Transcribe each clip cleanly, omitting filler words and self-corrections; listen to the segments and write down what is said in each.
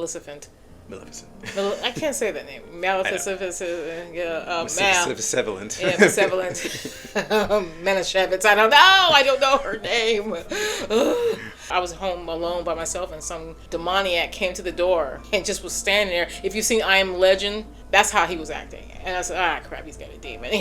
Maleficent. Maleficent. I can't say that name. Maleficent. Maleficent. Yeah, Maleficent. Manischewitz. I don't know her name. I was home alone by myself, and some demoniac came to the door and just was standing there. If you've seen I Am Legend, that's how he was acting. And I said, crap, he's got a demon.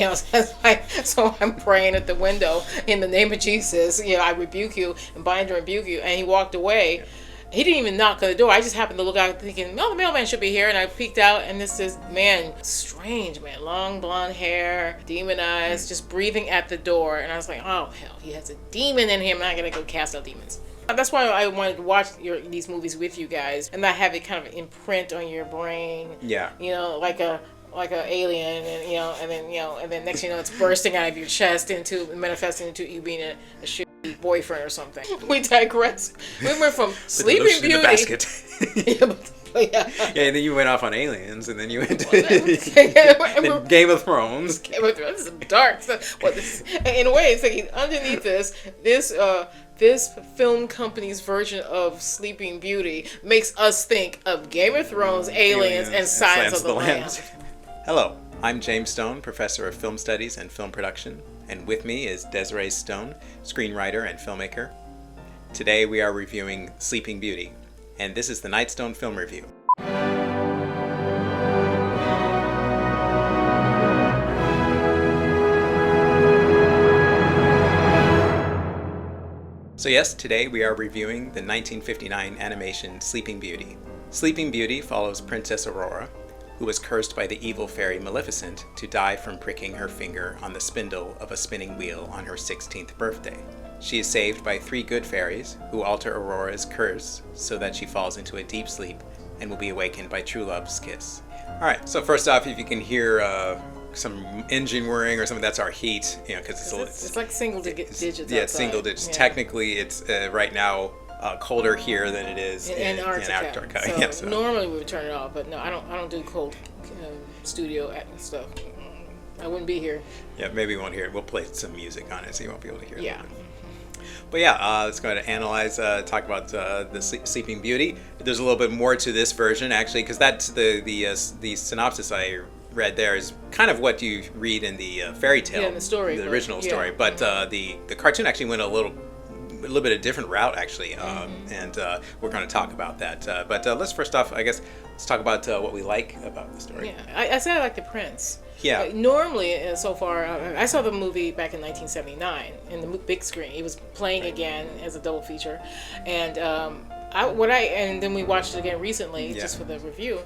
So I'm praying at the window, in the name of Jesus, I rebuke you and bind and rebuke you. And he walked away. Yeah. He didn't even knock on the door. I just happened to look out thinking, the mailman should be here. And I peeked out, and this man, strange man, long blonde hair, demon eyes, just breathing at the door. And I was like, oh, hell, he has a demon in him. I'm not going to go cast out demons. That's why I wanted to watch these movies with you guys and not have it kind of imprint on your brain. Yeah. Like a alien, and then next it's bursting out of your chest manifesting into you being a shitty boyfriend or something. We digress. We went from Sleeping Beauty. In the basket. Yeah. And then you went off on aliens, and then you went to Game of Thrones. Game of Thrones is dark. So, in a way, it's like underneath this film company's version of Sleeping Beauty makes us think of Game of Thrones, aliens, and Silence of the Lambs. Hello, I'm James Stone, professor of film studies and film production, and with me is Desiree Stone, screenwriter and filmmaker. Today we are reviewing Sleeping Beauty, and this is the Knightstone Film Review. So yes, today we are reviewing the 1959 animation Sleeping Beauty. Sleeping Beauty follows Princess Aurora, who was cursed by the evil fairy Maleficent to die from pricking her finger on the spindle of a spinning wheel on her 16th birthday. She is saved by 3 good fairies who alter Aurora's curse so that she falls into a deep sleep and will be awakened by true love's kiss. Alright, so first off, if you can hear some engine whirring or something, that's our heat, because it's like single digits. Yeah, single digits. Yeah. Technically, it's right now colder here than it is in Antarctica. So normally we would turn it off, but no, I don't do cold studio stuff. I wouldn't be here. Yeah, maybe you won't hear it. We'll play some music on it, so you won't be able to hear it. Yeah. But yeah, let's go ahead and analyze, talk about the Sleeping Beauty. There's a little bit more to this version, actually, because that's the synopsis I read there is kind of what you read in the fairy tale, the story, the original story. But the cartoon actually went a little bit of a different route, actually, and we're going to talk about that. But let's first off, I guess, let's talk about what we like about the story. Yeah, I said I like the prince. Yeah. Normally, so far, I saw the movie back in 1979 in the big screen. It was playing again as a double feature, and and then we watched it again recently just for the review.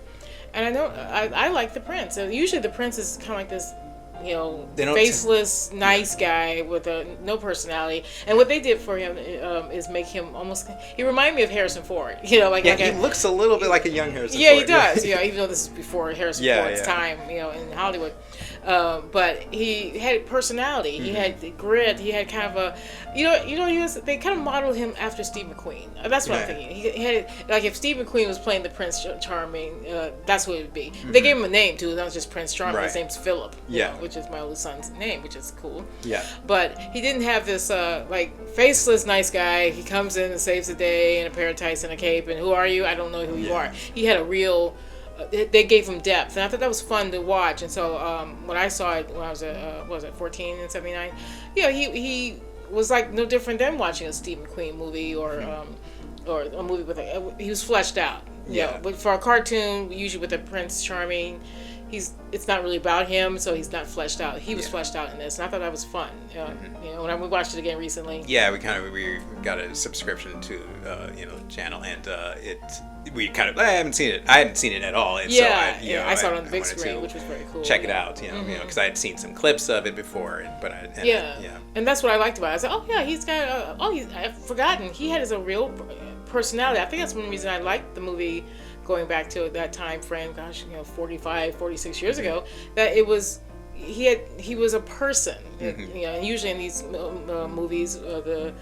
And I know I like the prince. Usually the prince is kind of like this, faceless, nice guy with no personality. And what they did for him is make him almost. He reminded me of Harrison Ford. He looks a little bit like a young Harrison Ford. Yeah, he does. Even though this is before Harrison Ford's time, in Hollywood. But he had personality. He had grit. He had kind of a, they kind of modeled him after Steve McQueen. That's what I'm thinking. He had, like, if Steve McQueen was playing the Prince Charming, that's what it would be. They gave him a name too. That was just Prince Charming. His name's Philip. Which is my oldest son's name, which is cool. Yeah. But he didn't have this faceless nice guy. He comes in and saves the day in a pair of tights and a cape. And who are you? I don't know who you are. He had a real. They gave him depth, and I thought that was fun to watch. And so when I saw it when I was 14 in '79, he was like no different than watching a Steve McQueen movie or a movie with he was fleshed out. Yeah. But for a cartoon, usually with a Prince Charming, it's not really about him, so he's not fleshed out. He was fleshed out in this, and I thought that was fun. When we watched it again recently. Yeah, we got a subscription to the channel, and I haven't seen it. I hadn't seen it at all, and I saw it on the big screen, which was very cool. Check it out, because I had seen some clips of it before, and that's what I liked about it. I said, oh yeah, he's got I've forgotten he had a real personality. I think that's one reason I liked the movie. Going back to that time frame, 45, 46 years ago, that it was he was a person. You know, and usually in these movies, the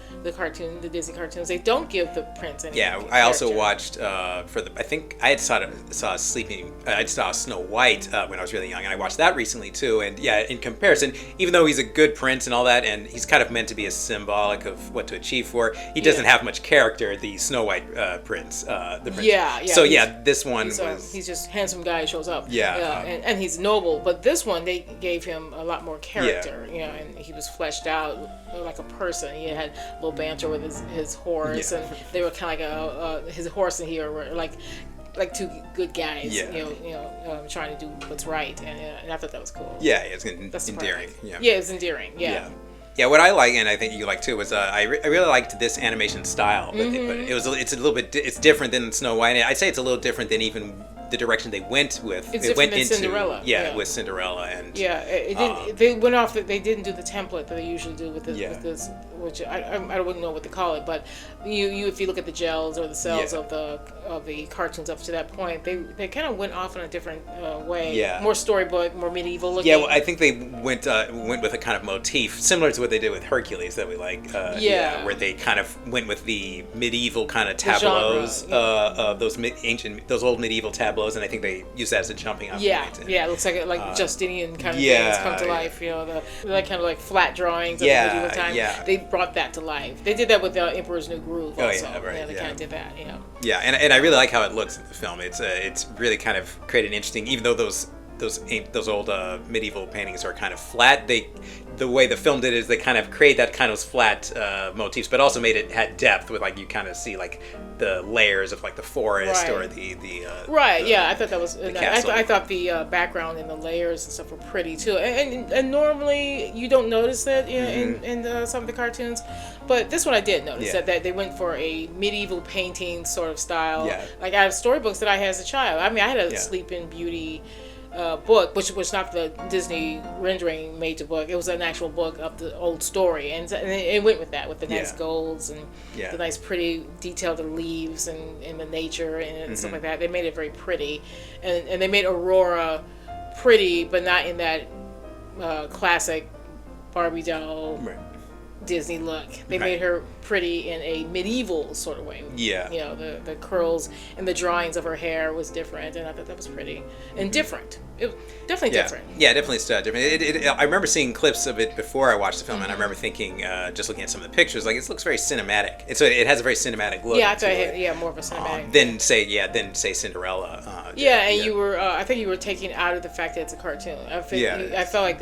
Disney cartoons, they don't give the prince any. Yeah, character. I also watched I think I had saw Snow White when I was really young, and I watched that recently too. And yeah, in comparison, even though he's a good prince and all that, and he's kind of meant to be a symbolic of what to achieve for, he doesn't have much character. The Snow White prince, the prince. Yeah. So this one he's just handsome guy who shows up. Yeah, and he's noble, but this one they gave him a lot more character. You know, and he was fleshed out like a person. He had a little banter with his horse, and they were kind of like his horse and he were like two good guys. Trying to do what's right, and I thought that was cool. Yeah, it's endearing. It's endearing. Yeah, what I like, and I think you like too, was I really liked this animation style. But it's a little bit it's different than Snow White. I'd say it's a little different than even the direction they went with. It's different than Cinderella. With Cinderella and they went off. They didn't do the template that they usually do with this, which I wouldn't know what to call it. But you if you look at the gels or the cells of the cartoons up to that point, they kind of went off in a different way. Yeah. More storybook, more medieval looking. Yeah, well, I think they went with a kind of motif similar to what they did with Hercules that we like. Where they kind of went with the medieval kind of tableaus of those old medieval tableaus, and I think they use that as a jumping off point. It looks like Justinian kind of things come to life. You know, the kind of like flat drawings of the medieval time. Yeah. They brought that to life. They did that with Emperor's New Groove. Also. They kind of did that. Yeah, and I really like how it looks in the film. It's really kind of created an interesting, even though those old medieval paintings are kind of flat. The way the film did it is they kind of create that kind of flat motifs, but also made it had depth with like you kind of see like the layers of like the forest or the I thought that was I thought the background and the layers and stuff were pretty too, and normally you don't notice that in some of the cartoons, but this one I did notice that they went for a medieval painting sort of style. Like I have storybooks that I had as a child. I mean, I had a Sleeping Beauty book, which was not the Disney rendering made to book. It was an actual book of the old story, and it went with that, with the nice golds and the nice pretty detailed leaves and the nature and stuff like that. They made it very pretty, and they made Aurora pretty, but not in that classic Barbie doll Disney look. They made her pretty in a medieval sort of way. Yeah. You know, the curls and the drawings of her hair was different, and I thought that was pretty and different. It was definitely different. Yeah, definitely different. I remember seeing clips of it before I watched the film, and I remember thinking, just looking at some of the pictures, like it looks very cinematic. It has a very cinematic look. Yeah, I thought more of a cinematic. Then say Cinderella. You were. I think you were taking out of the fact that it's a cartoon. I felt like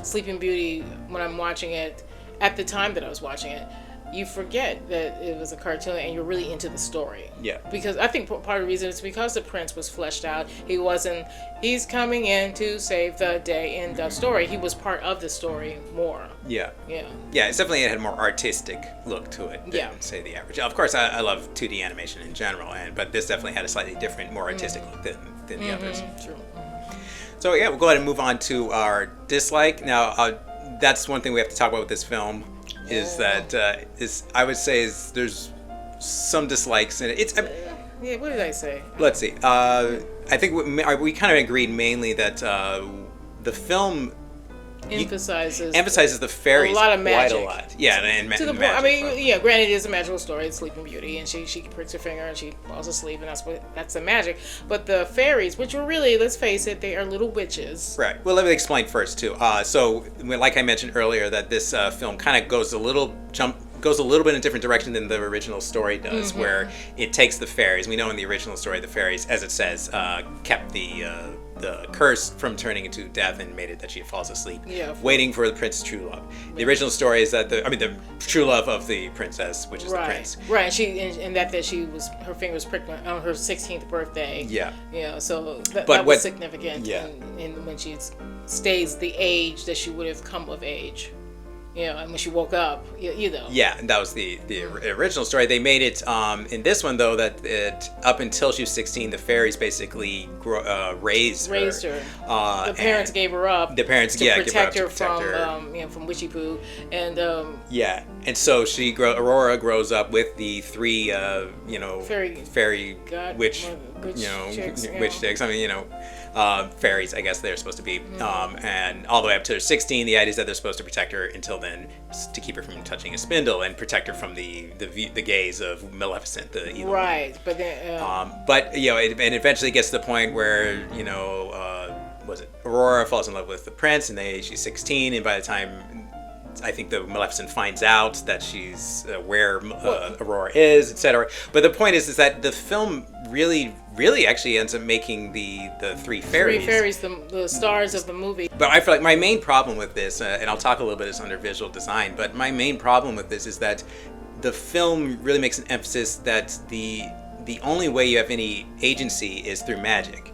Sleeping Beauty, when I'm watching it, at the time that I was watching it, you forget that it was a cartoon and you're really into the story. Yeah. Because I think part of the reason is because the prince was fleshed out. He's coming in to save the day in the story. He was part of the story more. Yeah. Yeah. Yeah, it's definitely, it had a more artistic look to it than, say, the average. Of course, I love 2D animation in general, but this definitely had a slightly different, more artistic look than the others. True. So, yeah, we'll go ahead and move on to our dislike. Now, that's one thing we have to talk about with this film. Is that there's some dislikes in it. What did I say? Let's see. I think we kind of agreed mainly that the film emphasizes the fairies a lot of magic. Quite a lot. Yeah, and to the point. I mean, granted, it is a magical story. It's Sleeping Beauty, and she pricks her finger and she falls asleep, and that's the magic. But the fairies, which were really, let's face it, they are little witches. Right. Well, let me explain first too. So, like I mentioned earlier, that this film kind of goes a little bit in a different direction than the original story does, where it takes the fairies. We know in the original story, the fairies, as it says, kept the curse from turning into death and made it that she falls asleep, waiting for the prince's true love. The original story is that the true love of the princess, which is the prince. Right, and that her finger was pricked on her 16th birthday. Yeah. So that was significant. Yeah. And when she stays the age that she would have come of age. And when she woke up, Yeah, and that was the original story. They made it in this one, though, that up until she was 16, the fairies basically raised her. The parents gave her up. The parents, to protect her from Witchy Poo, and and so Aurora grows up with the three, fairy God, witch witch chicks. I mean, fairies, I guess they're supposed to be. And all the way up to 16, the idea is that they're supposed to protect her until then, to keep her from touching a spindle and protect her from the gaze of Maleficent, the evil. Right, but then. And eventually it gets to the point where Aurora falls in love with the prince, and she's 16, and by the time I think the Maleficent finds out that she's where Aurora is, etc. But the point is that the film really actually ends up making the three fairies. The stars of the movie. But I feel like my main problem with this, and I'll talk a little bit is under visual design, but my main problem with this is that the film really makes an emphasis that the only way you have any agency is through magic.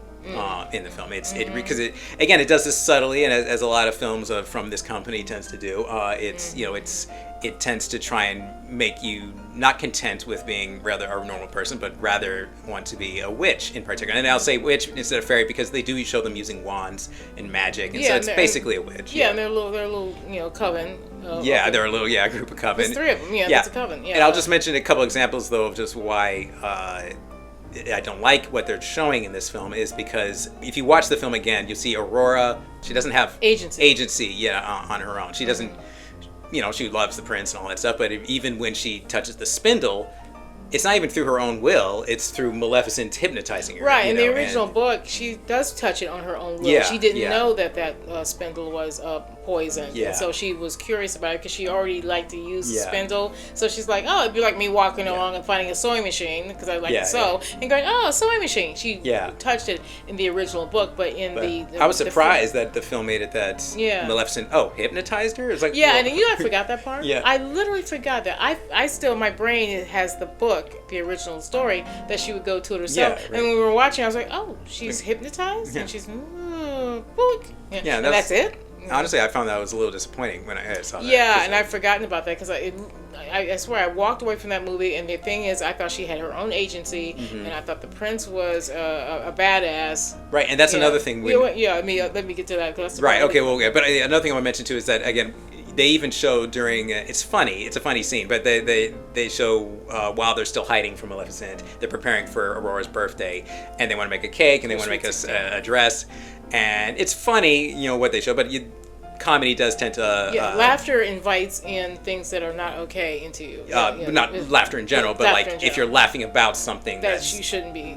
In the film, because it does this subtly, and as a lot of films from this company tends to do, it tends to try and make you not content with being rather a normal person, but rather want to be a witch in particular. And I'll say witch instead of fairy because they do show them using wands and magic, and so it's basically a witch. Yeah, and they're a little coven. They're a little group of coven. There's three of them. Yeah, it's a coven. Yeah. And I'll just mention a couple examples though of just why. I don't like what they're showing in this film is because if you watch the film again, you'll see Aurora. She doesn't have agency on her own. She doesn't, she loves the prince and all that stuff. But even when she touches the spindle, it's not even through her own will. It's through Maleficent hypnotizing her. Right. In the original book, she does touch it on her own will. She didn't know that spindle was poison. Yeah. And so she was curious about it because she already liked to use the spindle. So she's like, oh, it'd be like me walking along and finding a sewing machine because I like to sew and going, oh, a sewing machine. She touched it in the original book, but I was surprised that the film made it that Maleficent hypnotized her. It's like and I forgot that part. I literally forgot that. I still my brain has the book. The original story that she would go to it herself, and when we were watching, I was like, "Oh, she's hypnotized, and she's book." And that's it. Honestly, I found that was a little disappointing when I saw that. Yeah, and I've forgotten about that because I swear I walked away from that movie, and the thing is, I thought she had her own agency, and I thought the prince was a badass. Right, and that's another thing. Let me get to that. Right. Okay. Well, but another thing I want to mention too is that again. They even show during it's a funny scene, but they show while they're still hiding from Maleficent, they're preparing for Aurora's birthday, and they want to make a cake and they want to make a dress, and it's funny, what they show, but comedy does tend to laughter invites in things that are not okay into you. Not laughter in general, but like if you're laughing about something that you shouldn't be.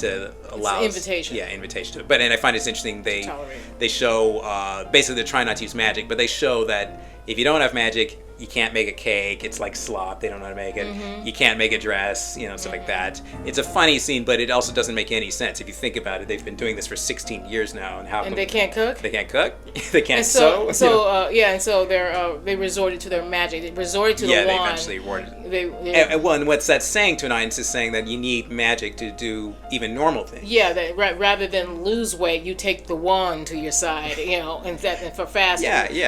It allows invitation. Yeah, invitation to it. But I find it's interesting. They show basically they're trying not to use magic, but they show that if you don't have magic, you can't make a cake. It's like slop. They don't know how to make it. Mm-hmm. You can't make a dress, stuff like that. It's a funny scene, but it also doesn't make any sense if you think about it. They've been doing this for 16 years now, and they can't cook. They can't cook. They can't sew. And so they resorted to their magic. They resorted to the wand. They eventually and what's that saying to an audience is saying that you need magic to do even normal things. Yeah, rather than lose weight, you take the wand to your side, and for fast.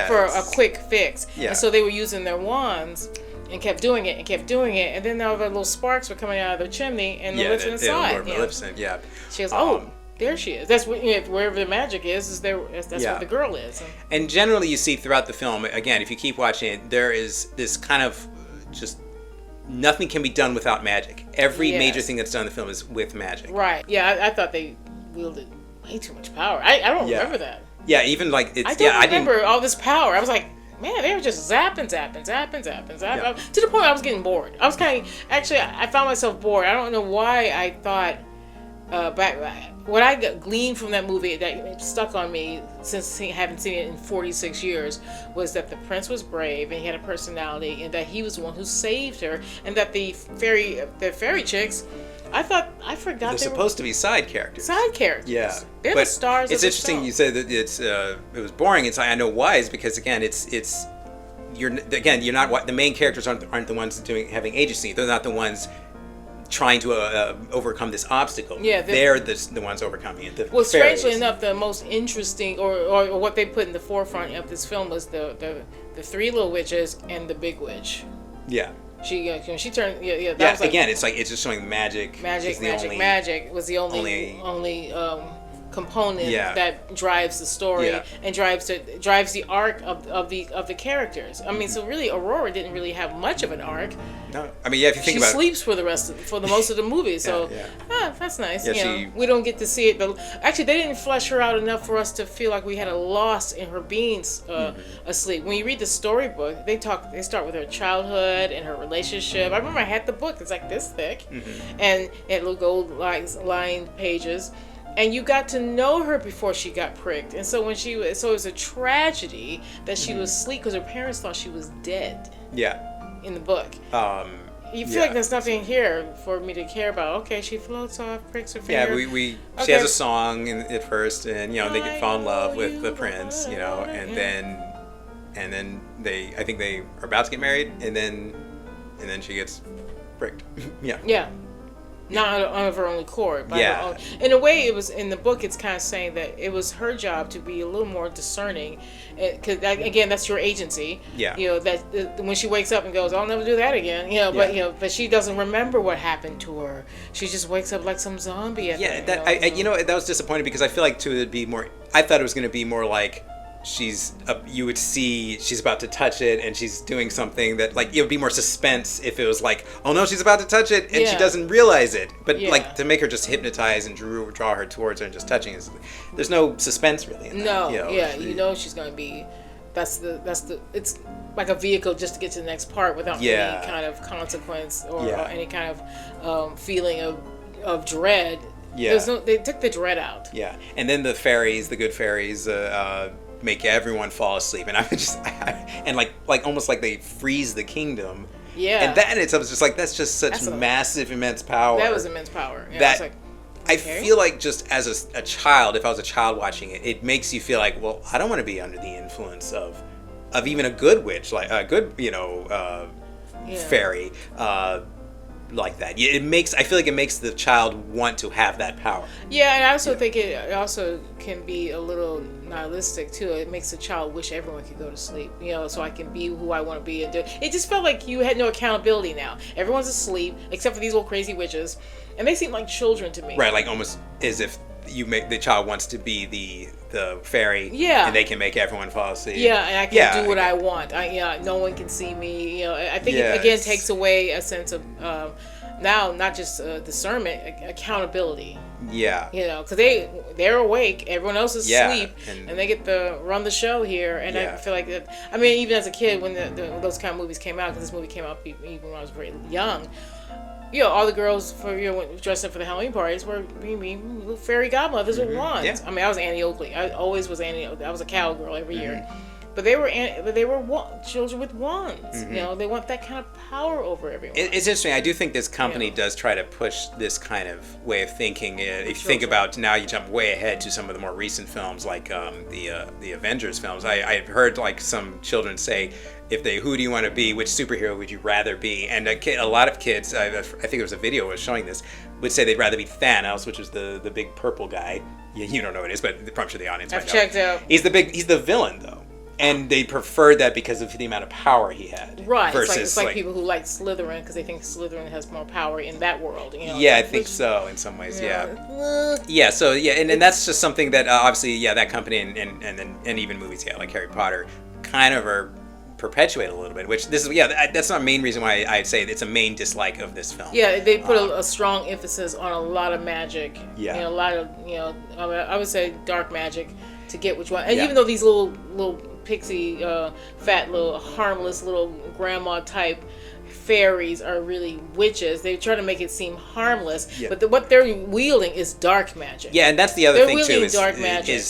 For a quick fix. Yeah. And so they were using their wands and kept doing it, and then all the little sparks were coming out of their chimney, and Maleficent saw it. Maleficent, She goes, there she is. That's wherever the magic is that's what the girl is. And generally, you see throughout the film, again, if you keep watching it, there is this kind of just nothing can be done without magic. Every major thing that's done in the film is with magic. Right. Yeah, I thought they wielded way too much power. I don't remember that. Yeah, even like it's. I don't remember all this power. I was like, man, they were just zapping. Yeah. To the point I was getting bored. I was I found myself bored. I don't know why I thought what I gleaned from that movie that stuck on me since having seen it in 46 years was that the prince was brave and he had a personality and that he was the one who saved her, and that the fairy chicks, I forgot they're supposed to be side characters. Yeah. They're the stars. It's interesting you say that it was boring. I know why is because again you're not the main characters aren't the ones having agency. They're not the ones trying to overcome this obstacle. Yeah, they're the ones overcoming it. Well, strangely enough, the most interesting or what they put in the forefront of this film was the three little witches and the big witch. Yeah. She turned that was like, again it's just showing magic. Magic was the only component that drives the story and drives the arc of the characters. I mean, so really, Aurora didn't really have much of an arc. No, I mean, if you think about it, she sleeps for the most of the movie. So that's nice. We don't get to see it. But actually, they didn't flesh her out enough for us to feel like we had a loss in her being asleep. When you read the storybook, they start with her childhood and her relationship. I remember I had the book. It's like this thick, and it had little gold lined pages. And you got to know her before she got pricked. And so it was a tragedy that she was asleep because her parents thought she was dead. Yeah. In the book. You feel like there's nothing here for me to care about. Okay, she floats off, pricks her finger. Yeah, she has a song at first, and they fall in love with the prince, and then I think they are about to get married, and then she gets pricked. Yeah. Not of her own accord. In a way, it was in the book. It's kind of saying that it was her job to be a little more discerning, because again, that's your agency. Yeah. That when she wakes up and goes, "I'll never do that again." But she doesn't remember what happened to her. She just wakes up like some zombie. That was disappointing because I feel like it'd be more. I thought it was going to be more like. You would see she's about to touch it and she's doing something that it would be more suspense if it was like, oh no, she's about to touch it and she doesn't realize it. But to make her just hypnotize and draw her towards her and just touching it, there's no suspense really in that. She's going to be, it's like a vehicle just to get to the next part without any kind of consequence or any kind of feeling of dread. Yeah. They took the dread out. Yeah. And then the good fairies, make everyone fall asleep, and I would just almost like they freeze the kingdom. Yeah. And that in itself is just that's just such massive, immense power. That was immense power. Yeah, I feel like just as a child, if I was a child watching it, it makes you feel like, well, I don't want to be under the influence of even a good witch, like a good fairy. Like that. I feel like it makes the child want to have that power. Yeah, and I also think it also can be a little nihilistic too. It makes the child wish everyone could go to sleep, so I can be who I want to be and do. It just felt like you had no accountability now. Everyone's asleep except for these little crazy witches, and they seem like children to me. Right, like almost as if the child wants to be the fairy, and they can make everyone fall asleep. Yeah, and I can do what I want. No one can see me. I think it again takes away a sense of now not just discernment, accountability. Yeah. Because they're awake, everyone else is asleep, and they get to run the show here. And I feel like that. I mean, even as a kid, when those kind of movies came out, because this movie came out even when I was very young. All the girls dressed up for the Halloween parties were being fairy godmothers with wands. Yeah. I mean, I was Annie Oakley. I always was Annie. I was a cowgirl every year, but they were children with wands. They want that kind of power over everyone. It's interesting. I do think this company does try to push this kind of way of thinking. If you think about now, you jump way ahead to some of the more recent films, like the Avengers films. I've heard some children say, who do you want to be? Which superhero would you rather be? And a lot of kids, I think there was a video was showing this, would say they'd rather be Thanos, which is the big purple guy. You don't know what it is, but I'm sure the audience might know. I've checked out. He's the villain though, and they preferred that because of the amount of power he had. Right. Versus, it's like people who like Slytherin because they think Slytherin has more power in that world. Yeah, I think so in some ways. Yeah. Yeah. So and that's just something that obviously that company and even movies like Harry Potter kind of are. Perpetuate a little bit, which that's not a main reason why I'd say it's a main dislike of this film. Yeah, they put a strong emphasis on a lot of magic. Yeah, a lot of I would say dark magic to get which one. And even though these little pixie, fat little harmless little grandma type fairies are really witches, they try to make it seem harmless, but what they're wielding is dark magic. Yeah, and that's the other thing too is dark magic.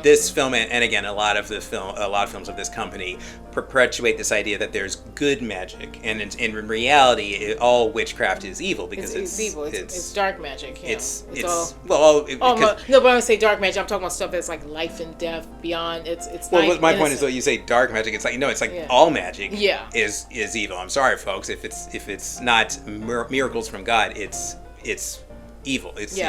This film, and again, a lot of films of this company perpetuate this idea that there's good magic, and in reality, all witchcraft is evil because it's evil. It's dark magic. But when I say dark magic, I'm talking about stuff that's like life and death beyond. It's my point is, though, you say dark magic, it's like all magic is evil. I'm sorry, folks, if it's not miracles from God, it's evil. It's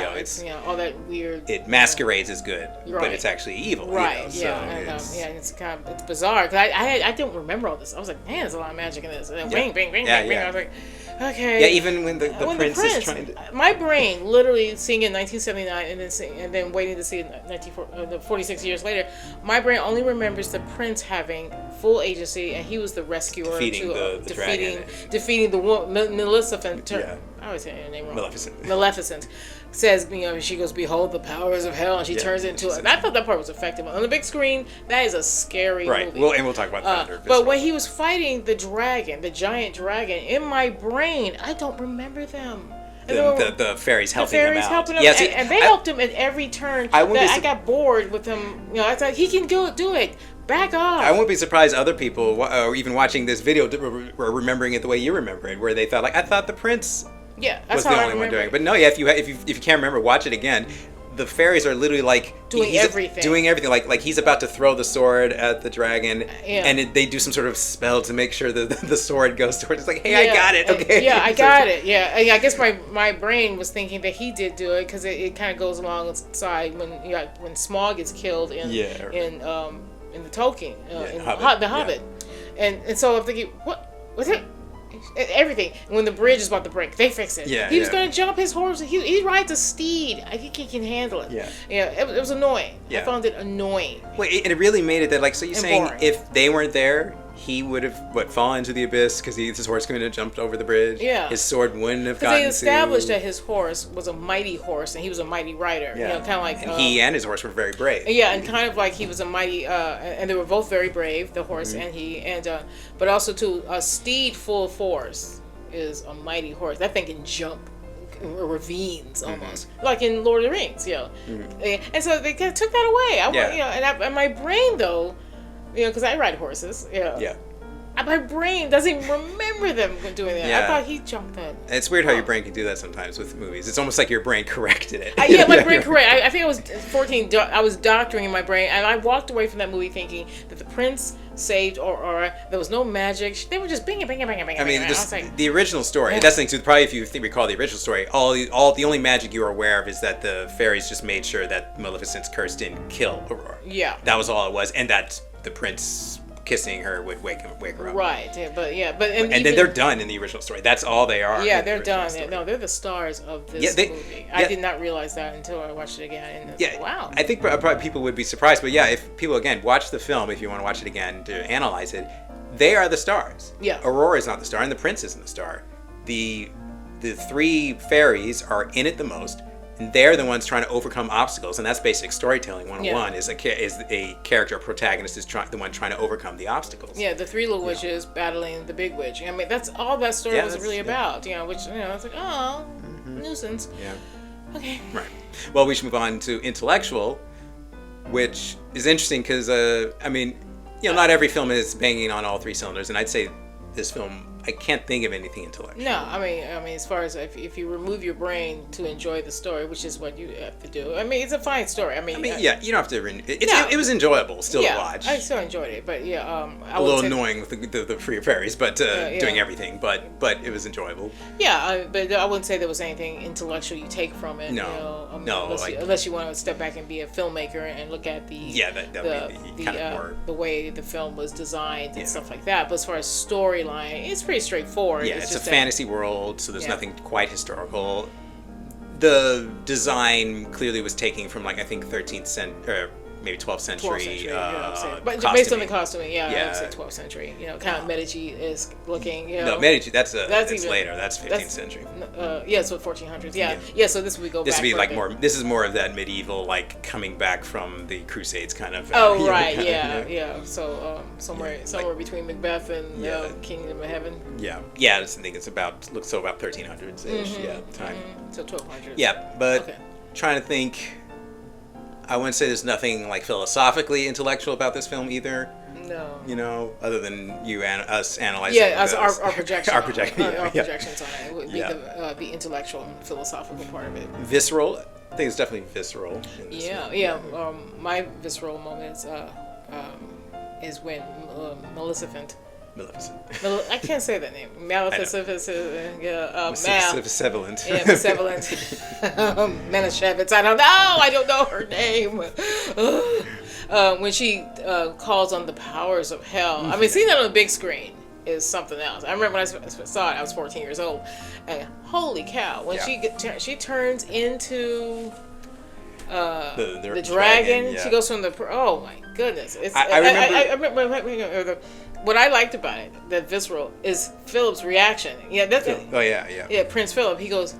all that weird. It masquerades as good, but it's actually evil. Right. It's kind of bizarre because I didn't remember all this. I was like, man, there's a lot of magic in this. And then bang, bang, bang, bang, bang. I was like, Okay. Yeah, even when the prince is trying to... My brain, literally seeing it in 1979 and then waiting to see it 46 years later, my brain only remembers the prince having full agency, and he was the rescuer. Defeating the dragon. Defeating the woman, Maleficent. Yeah. I always say her name wrong. Maleficent. Says, she goes, behold the powers of hell, and she turns it into it. And I thought that part was effective. On the big screen, that is a scary movie. Well, and we'll talk about that. But when he was fighting the dragon, the giant dragon, in my brain, I don't remember them. The fairies helping him out. Yeah, and they helped him at every turn. I got bored with him. I thought, he can do it. Back off. I won't be surprised other people, or even watching this video, were remembering it the way you remember it, where they thought, I thought the prince... Yeah, that's was the only one doing it. But no, if you can't remember, watch it again. The fairies are literally doing everything. Like he's about to throw the sword at the dragon, and they do some sort of spell to make sure that the sword goes towards. It's like, hey, I got it. Okay. Yeah, I got it. Yeah, I guess my brain was thinking that he did do it because it kind of goes alongside when Smaug gets killed in the Tolkien in the Hobbit, and so I'm thinking, what was it? Everything. When the bridge is about to break, they fix it. He was going to jump his horse. He rides a steed. I think he can handle it. It was annoying. I found it annoying. Wait, and it really made it that, so you're saying boring. If they weren't there, he would have fallen into the abyss because his horse couldn't have jumped over the bridge. Yeah, his sword wouldn't have gotten. Because they established that his horse was a mighty horse and he was a mighty rider. Yeah, kind of like. And he and his horse were very brave. Yeah, and kind of like he was a mighty, and they were both very brave, the horse and he, and but also too, a steed full of force is a mighty horse. That thing can jump ravines almost, like in Lord of the Rings. And so they took that away. And my brain though. Because I ride horses. My brain doesn't even remember them doing that. I thought he jumped that. It's weird how your brain can do that sometimes with movies. It's almost like your brain corrected it. My brain corrected. I think I was 14. I was doctoring in my brain, and I walked away from that movie thinking that the prince saved Aurora. There was no magic. They were just bing. I mean, the original story. That's the thing. So probably if you recall the original story, the only magic you were aware of is that the fairies just made sure that Maleficent's curse didn't kill Aurora. Yeah, that was all it was, and that the prince kissing her would wake her up. Right. And then they're done in the original story. That's all they are. Yeah, they're done. No, they're the stars of this movie. I did not realize that until I watched it again. And wow. I think probably people would be surprised, but if people again watch the film, if you want to watch it again to analyze it, they are the stars. Yeah. Aurora is not the star, and the prince isn't the star. The three fairies are in it the most. And they're the ones trying to overcome obstacles, and that's basic storytelling 101. Is a character, a protagonist is the one trying to overcome the obstacles. Yeah, the three little witches battling the big witch. I mean, that's all that story was really about. Which it's like, nuisance. Yeah. Okay. Right. Well, we should move on to intellectual, which is interesting because not every film is banging on all three cylinders, and I'd say this film. I can't think of anything intellectual. No, I mean, as far as if you remove your brain to enjoy the story, which is what you have to do. I mean, it's a fine story. You don't have to. It was enjoyable still to watch. I still enjoyed it, but a little annoying with the free fairies, but doing everything, but it was enjoyable. Yeah, but I wouldn't say there was anything intellectual you take from it. No, unless you want to step back and be a filmmaker and look at the way the film was designed and stuff like that. But as far as storyline, it's pretty straightforward. Yeah, it's a fantasy world, so there's nothing quite historical. The design clearly was taken from I think 13th century or maybe 12th century. But based on the costuming, I would say 12th century. Kind of Medici-esque looking. No, Medici. That's later. That's 15th century. So 1400s. Yeah. So this would go. This would be more. This is more of that medieval, coming back from the Crusades kind of. Yeah. So somewhere between Macbeth and Kingdom of Heaven. Yeah. I think it's about 1300s ish. Yeah, time. So 1200s. Yeah, but trying to think. I wouldn't say there's nothing philosophically intellectual about this film either. No. Other than us analyzing. Yeah, our projection. Our projection. Our projections on it would be the intellectual and philosophical part of it. Visceral. I think it's definitely visceral. My visceral moment is when Maleficent. I can't say that name. Maleficent. Maleficent. Manischewitz. I don't know her name. When she calls on the powers of hell. I mean, seeing that on the big screen. is something else. I remember when I saw it, I was 14 years old, and holy cow, when she turns into the dragon, she goes from oh my goodness. I remember what I liked about it, that visceral, is Philip's reaction. Yeah, that's it. Oh yeah. Yeah, Prince Philip. He goes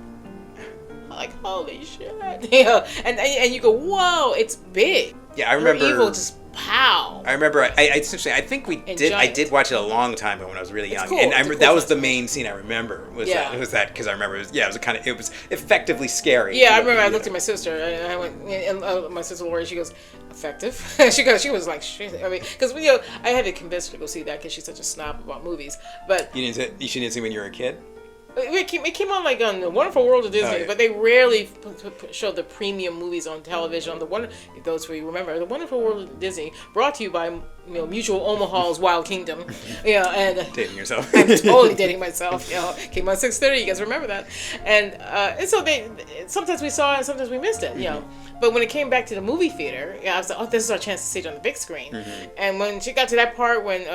like, holy shit. And you go, whoa, it's big. Yeah, I remember. Her evil just pow. I remember. I think we did. I did watch it a long time ago when I was really young, cool. and I remember that was the main scene I remember. Was that because I remember it was effectively scary. Yeah, I remember. I looked at my sister and I went, and my sister Lori, she goes, effective. she was like, shit. I mean, because I had to convince her to go see that because she's such a snob about movies. But you didn't see when you were a kid. It came on like on The Wonderful World of Disney, but they rarely showed the premium movies on television. Those who remember, The Wonderful World of Disney, brought to you by Mutual Omaha's Wild Kingdom. And dating yourself. I'm totally dating myself. Came on 6:30. You guys remember that? And so sometimes we saw it and sometimes we missed it. But when it came back to the movie theater, I was like, oh, this is our chance to see it on the big screen. And when she got to that part when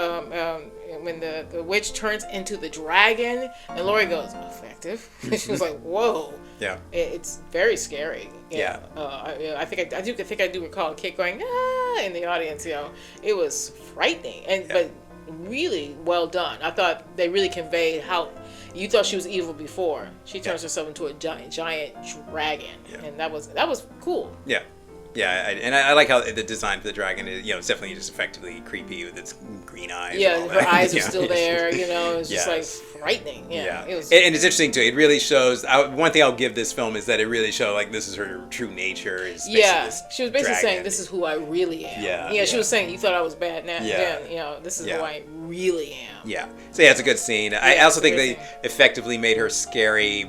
the witch turns into the dragon, and Lori goes, effective. She was like, whoa. Yeah. It's very scary. Yeah. I think I do recall a kid going, in the audience. It was frightening, but really well done. I thought they really conveyed how you thought she was evil before. She turns herself into a giant dragon, and that was cool. Yeah. Yeah, and I like how the design for the dragon is, it's definitely just effectively creepy with its green eyes. Yeah, her eyes are still there, it's just like frightening. Yeah. It was, and it's interesting too. It really shows, one thing I'll give this film is that it really showed like this is her true nature. She was basically saying, this is who I really am. Yeah, she was saying, you thought I was bad now. Yeah. This is who I really am. Yeah. So it's a good scene. I also think they effectively made her scary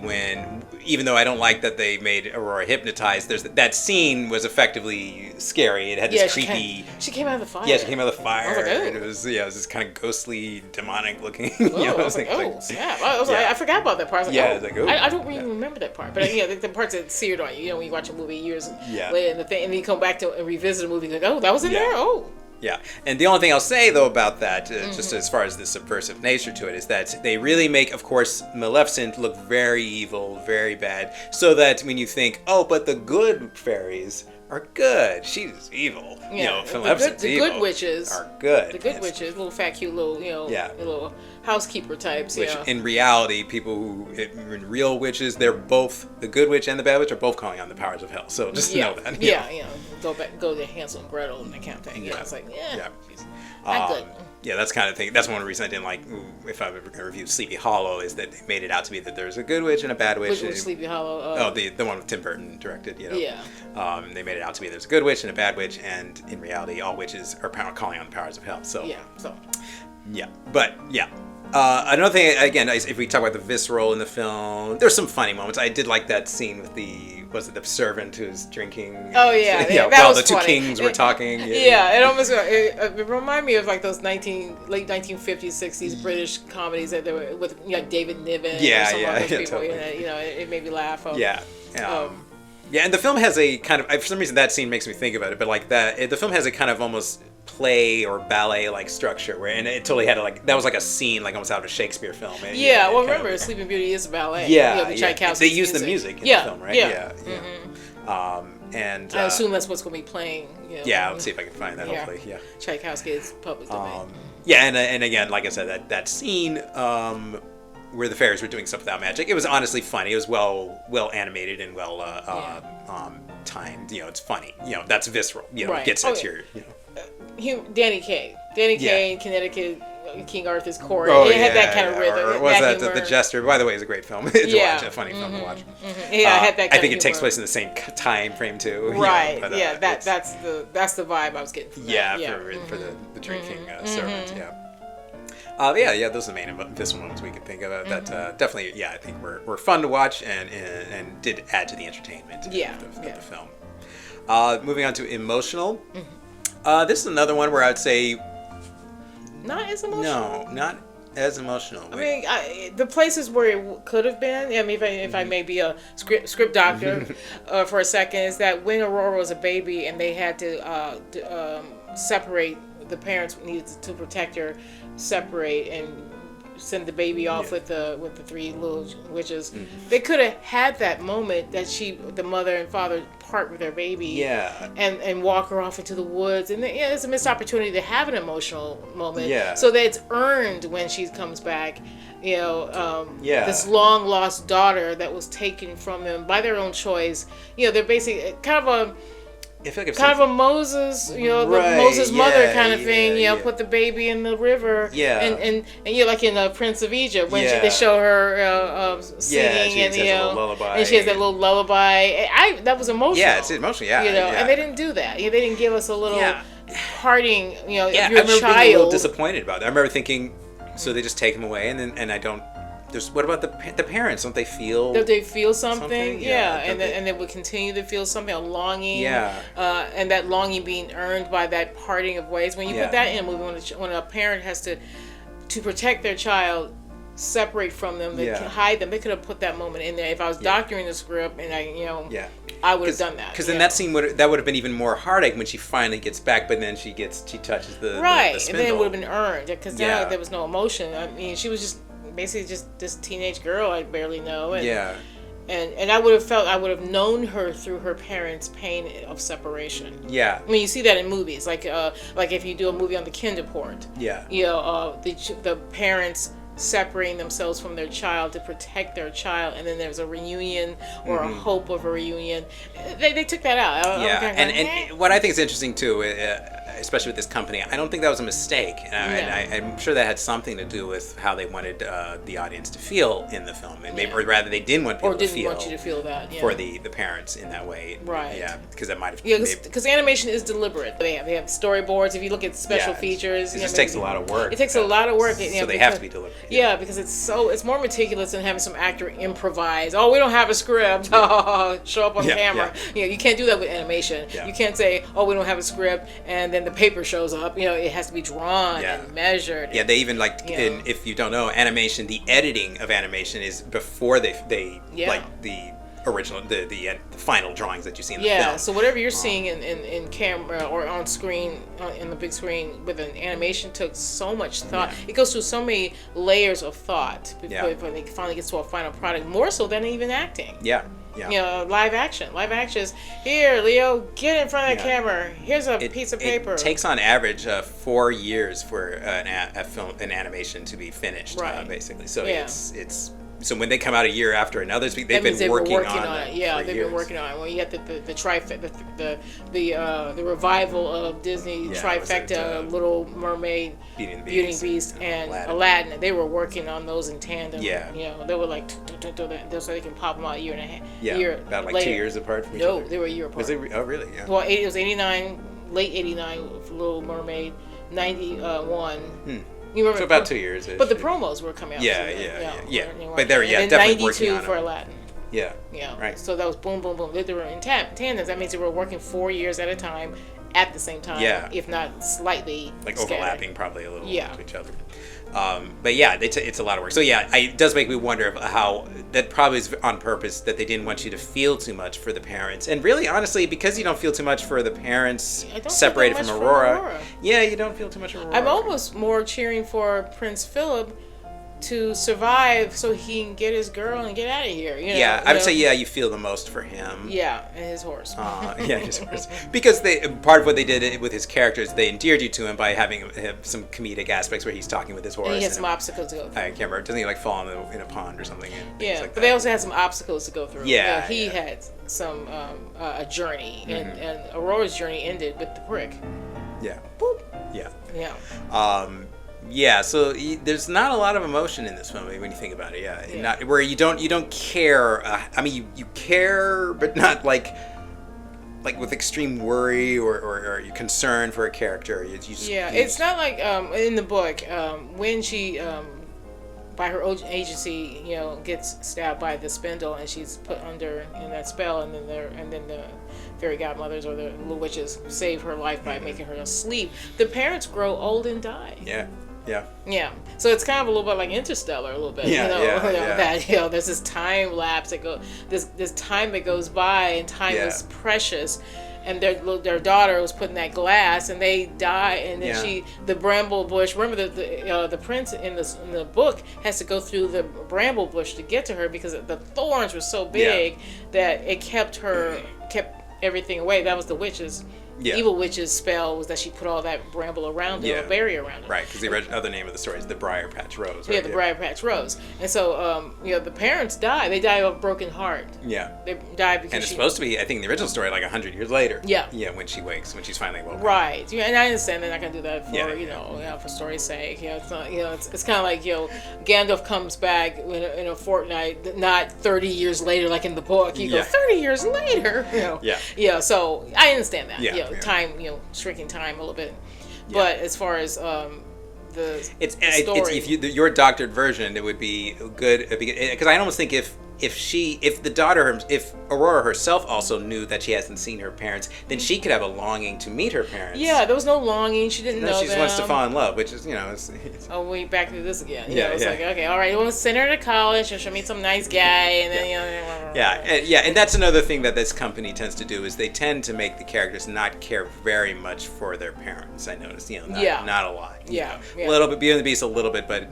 even though I don't like that they made Aurora hypnotized, that scene was effectively scary. It had this creepy... She came out of the fire. Yeah, she came out of the fire. I was like, oh. And it was this kind of ghostly, demonic looking... I was like, snap. I forgot about that part. I was like, I was like, oh. I don't even remember that part. But the parts that seared on you, when you watch a movie years later, and then you come back to and revisit a movie, like, oh, that was in there? Oh. Yeah, and the only thing I'll say, though, about that, just as far as the subversive nature to it, is that they really make, of course, Maleficent look very evil, very bad, so that when you think, oh, but the good fairies are good, she's evil. Maleficent's evil. The good witches are good. The good witches, little fat, cute, little, little housekeeper types. Which, in reality, people in real witches, they're both, the good witch and the bad witch are both calling on the powers of hell. So just know that. Go to Hansel and Gretel and that kind of thing. It's like, she's not good. Yeah, that's kind of thing. That's one reason I didn't like. If I were going to review Sleepy Hollow, is that they made it out to be that there's a good witch and a bad witch. Which was Sleepy Hollow? The one with Tim Burton directed. Yeah. They made it out to be there's a good witch and a bad witch, and in reality, all witches are calling on the powers of hell. So another thing, again, if we talk about the visceral in the film, there's some funny moments. I did like that scene with the servant who's drinking. Oh yeah, that while was the two funny. kings were talking. It almost it reminded me of like those late 1950s, 60s British comedies that they were with David Niven. Yeah, or some of those people. Totally. It made me laugh. And the film has a kind of, for some reason that scene makes me think about it, but like the film has a kind of almost play or ballet like structure and it totally had that was like a scene like almost out of a Shakespeare film. Remember Sleeping Beauty is a ballet. The Tchaikovsky they use the music in the film, right? And I assume that's what's going to be playing. Let's see if I can find that. Hopefully, Tchaikovsky is public domain. And again, like I said, that scene where the fairies were doing stuff without magic, it was honestly funny. It was well animated and well timed. It's funny. That's visceral. It gets into your. Danny Kaye, in Connecticut, King Arthur's Court. It had that kind of rhythm. Or was that The Jester? By the way, it's a great film. It's a funny film to watch. It had that kind I think it takes place in the same time frame too. Right. That's the vibe I was getting from that. For the drinking servant. Those are the main visceral moments we could think of. That definitely, I think were fun to watch and did add to the entertainment of the film. Moving on to emotional. This is another one where I would say not as emotional. No, not as emotional. I mean, the places where it could have been. I mean, if I may be a script doctor for a second, is that when Aurora was a baby and they had to separate, the parents needed to protect her, separate and send the baby off with the three little witches. They could have had that moment that the mother and father part with their baby, and walk her off into the woods, and it's a missed opportunity to have an emotional moment, so that it's earned when she comes back. This long lost daughter that was taken from them by their own choice. They're basically kind of a Moses, Moses' mother kind of thing. Put the baby in the river. And like in Prince of Egypt when they show her singing and and she has that little lullaby. That was emotional. Yeah, it's emotional. And they didn't do that. They didn't give us a little parting. If you're I remember being a little disappointed about that. I remember thinking, so they just take him away, and I don't. What about the parents? Don't they feel? That they feel something? Yeah, and they would continue to feel something, a longing. Yeah. And that longing being earned by that parting of ways. When you put that in a movie, when a parent has to protect their child, separate from them, they can hide them. They could have put that moment in there. If I was doctoring the script, and I would have done that. Because then that scene would have been even more heartache when she finally gets back, but then she touches the right, the spindle. And then it would have been earned because now there was no emotion. I mean, she was just basically just this teenage girl I barely know, and and I would have known her through her parents' pain of separation. Yeah, I mean, you see that in movies, like if you do a movie on the Kinderport. Yeah, the parents separating themselves from their child to protect their child, and then there's a reunion or a hope of a reunion. They took that out. And what I think is interesting too, especially with this company, I don't think that was a mistake. I'm sure that had something to do with how they wanted the audience to feel in the film, and maybe, or rather, they didn't want people to feel. Want you to feel that for the parents in that way. Right. Yeah, because that might have. Yeah, because animation is deliberate. They have storyboards. If you look at special features, it just takes a lot of work. It takes a lot of work. So they have to be deliberate. Yeah, because it's more meticulous than having some actor improvise. Oh, we don't have a script. Show up on camera. You can't do that with animation. You can't say, oh, we don't have a script, and then the paper shows up. It has to be drawn and measured. Yeah, they even if you don't know, animation, the editing of animation is before they like the original, the final drawings that you see in the film. Yeah, so whatever you're seeing in camera or on screen, in the big screen with an animation took so much thought. Yeah. It goes through so many layers of thought before it finally gets to a final product, more so than even acting. Yeah. Yeah. Live action. Live action is, here, Leo, get in front of the camera. Here's a piece of paper. It takes on average 4 years for an animation to be finished, basically. So it's so when they come out a year after another, they've been working on it. Yeah, they've been working on it. When you had the trifecta, the revival of Disney trifecta, Little Mermaid, Beauty and the Beast, and Aladdin. They were working on those in tandem. Yeah, they were like so they can pop them out a year and a half. Yeah, about like later. 2 years apart from each other. No, they were a year apart. Was it? Oh, really? Yeah. Well, it was 89, late 89 for Little Mermaid, 91. You remember, so about 2 years. But the promos were coming out. Yeah. But they were definitely working on 92 for Aladdin. Yeah. Right. So that was boom, boom, boom. They were in tandems. That means they were working 4 years at a time, at the same time. Yeah. If not slightly like overlapping, probably a little with each other. But yeah, it's a lot of work. So yeah, it does make me wonder how that probably is on purpose, that they didn't want you to feel too much for the parents. And really, honestly, because you don't feel too much for the parents separated from Aurora. Yeah, you don't feel too much for Aurora. I'm almost more cheering for Prince Philip to survive so he can get his girl and get out of here. I would say you feel the most for him. Yeah, and his horse. His horse. Because part of what they did with his characters, they endeared you to him by having some comedic aspects where he's talking with his horse. And he had some obstacles to go through. I can't remember. Doesn't he fall in a pond or something? But they also had some obstacles to go through. Yeah, he had some a journey, and Aurora's journey ended with the prick. Yeah. Boop. Yeah. So there's not a lot of emotion in this film when you think about it. Not where you don't care. I mean, you care, but not like with extreme worry or you concern for a character. It's not like in the book when she by her own agency, gets stabbed by the spindle and she's put under in that spell, and then the fairy godmothers or the little witches save her life by making her asleep. The parents grow old and die. Yeah. So it's kind of a little bit like Interstellar, a little bit. That there's this time lapse that this time that goes by, and time is precious. and their daughter was put in that glass, and they die, and then the bramble bush. Remember the prince in the book has to go through the bramble bush to get to her because the thorns were so big that it kept everything away. That was the witches. Yeah. Evil witch's spell was that she put all that bramble around it, a barrier around it. Right, because the other name of the story is the Briar Patch Rose. Right? Yeah, the Briar Patch Rose. And so, the parents die. They die of a broken heart. Yeah. They die because and it's supposed to be, I think, in the original story, like 100 years later. Yeah. Yeah, when she wakes, when she's finally woken. Right. Yeah, and I understand they're not gonna do that for for story's sake. It's not, it's kind of like Gandalf comes back in a fortnight, not 30 years later like in the book. You go 30 years later. Yeah. Yeah. So I understand that. Yeah. Time, shrinking time a little bit, but as far as the story, if your doctored version, it would be good because I almost think if Aurora herself also knew that she hasn't seen her parents, then she could have a longing to meet her parents. Yeah, there was no longing. She didn't know them. She just wants to fall in love, which is, it's oh, we back to this again. It's like, okay, all right, we'll send her to college and she'll meet some nice guy, and then, and that's another thing that this company tends to do is they tend to make the characters not care very much for their parents. I noticed, not a lot. A little bit, Beauty and the Beast a little bit, but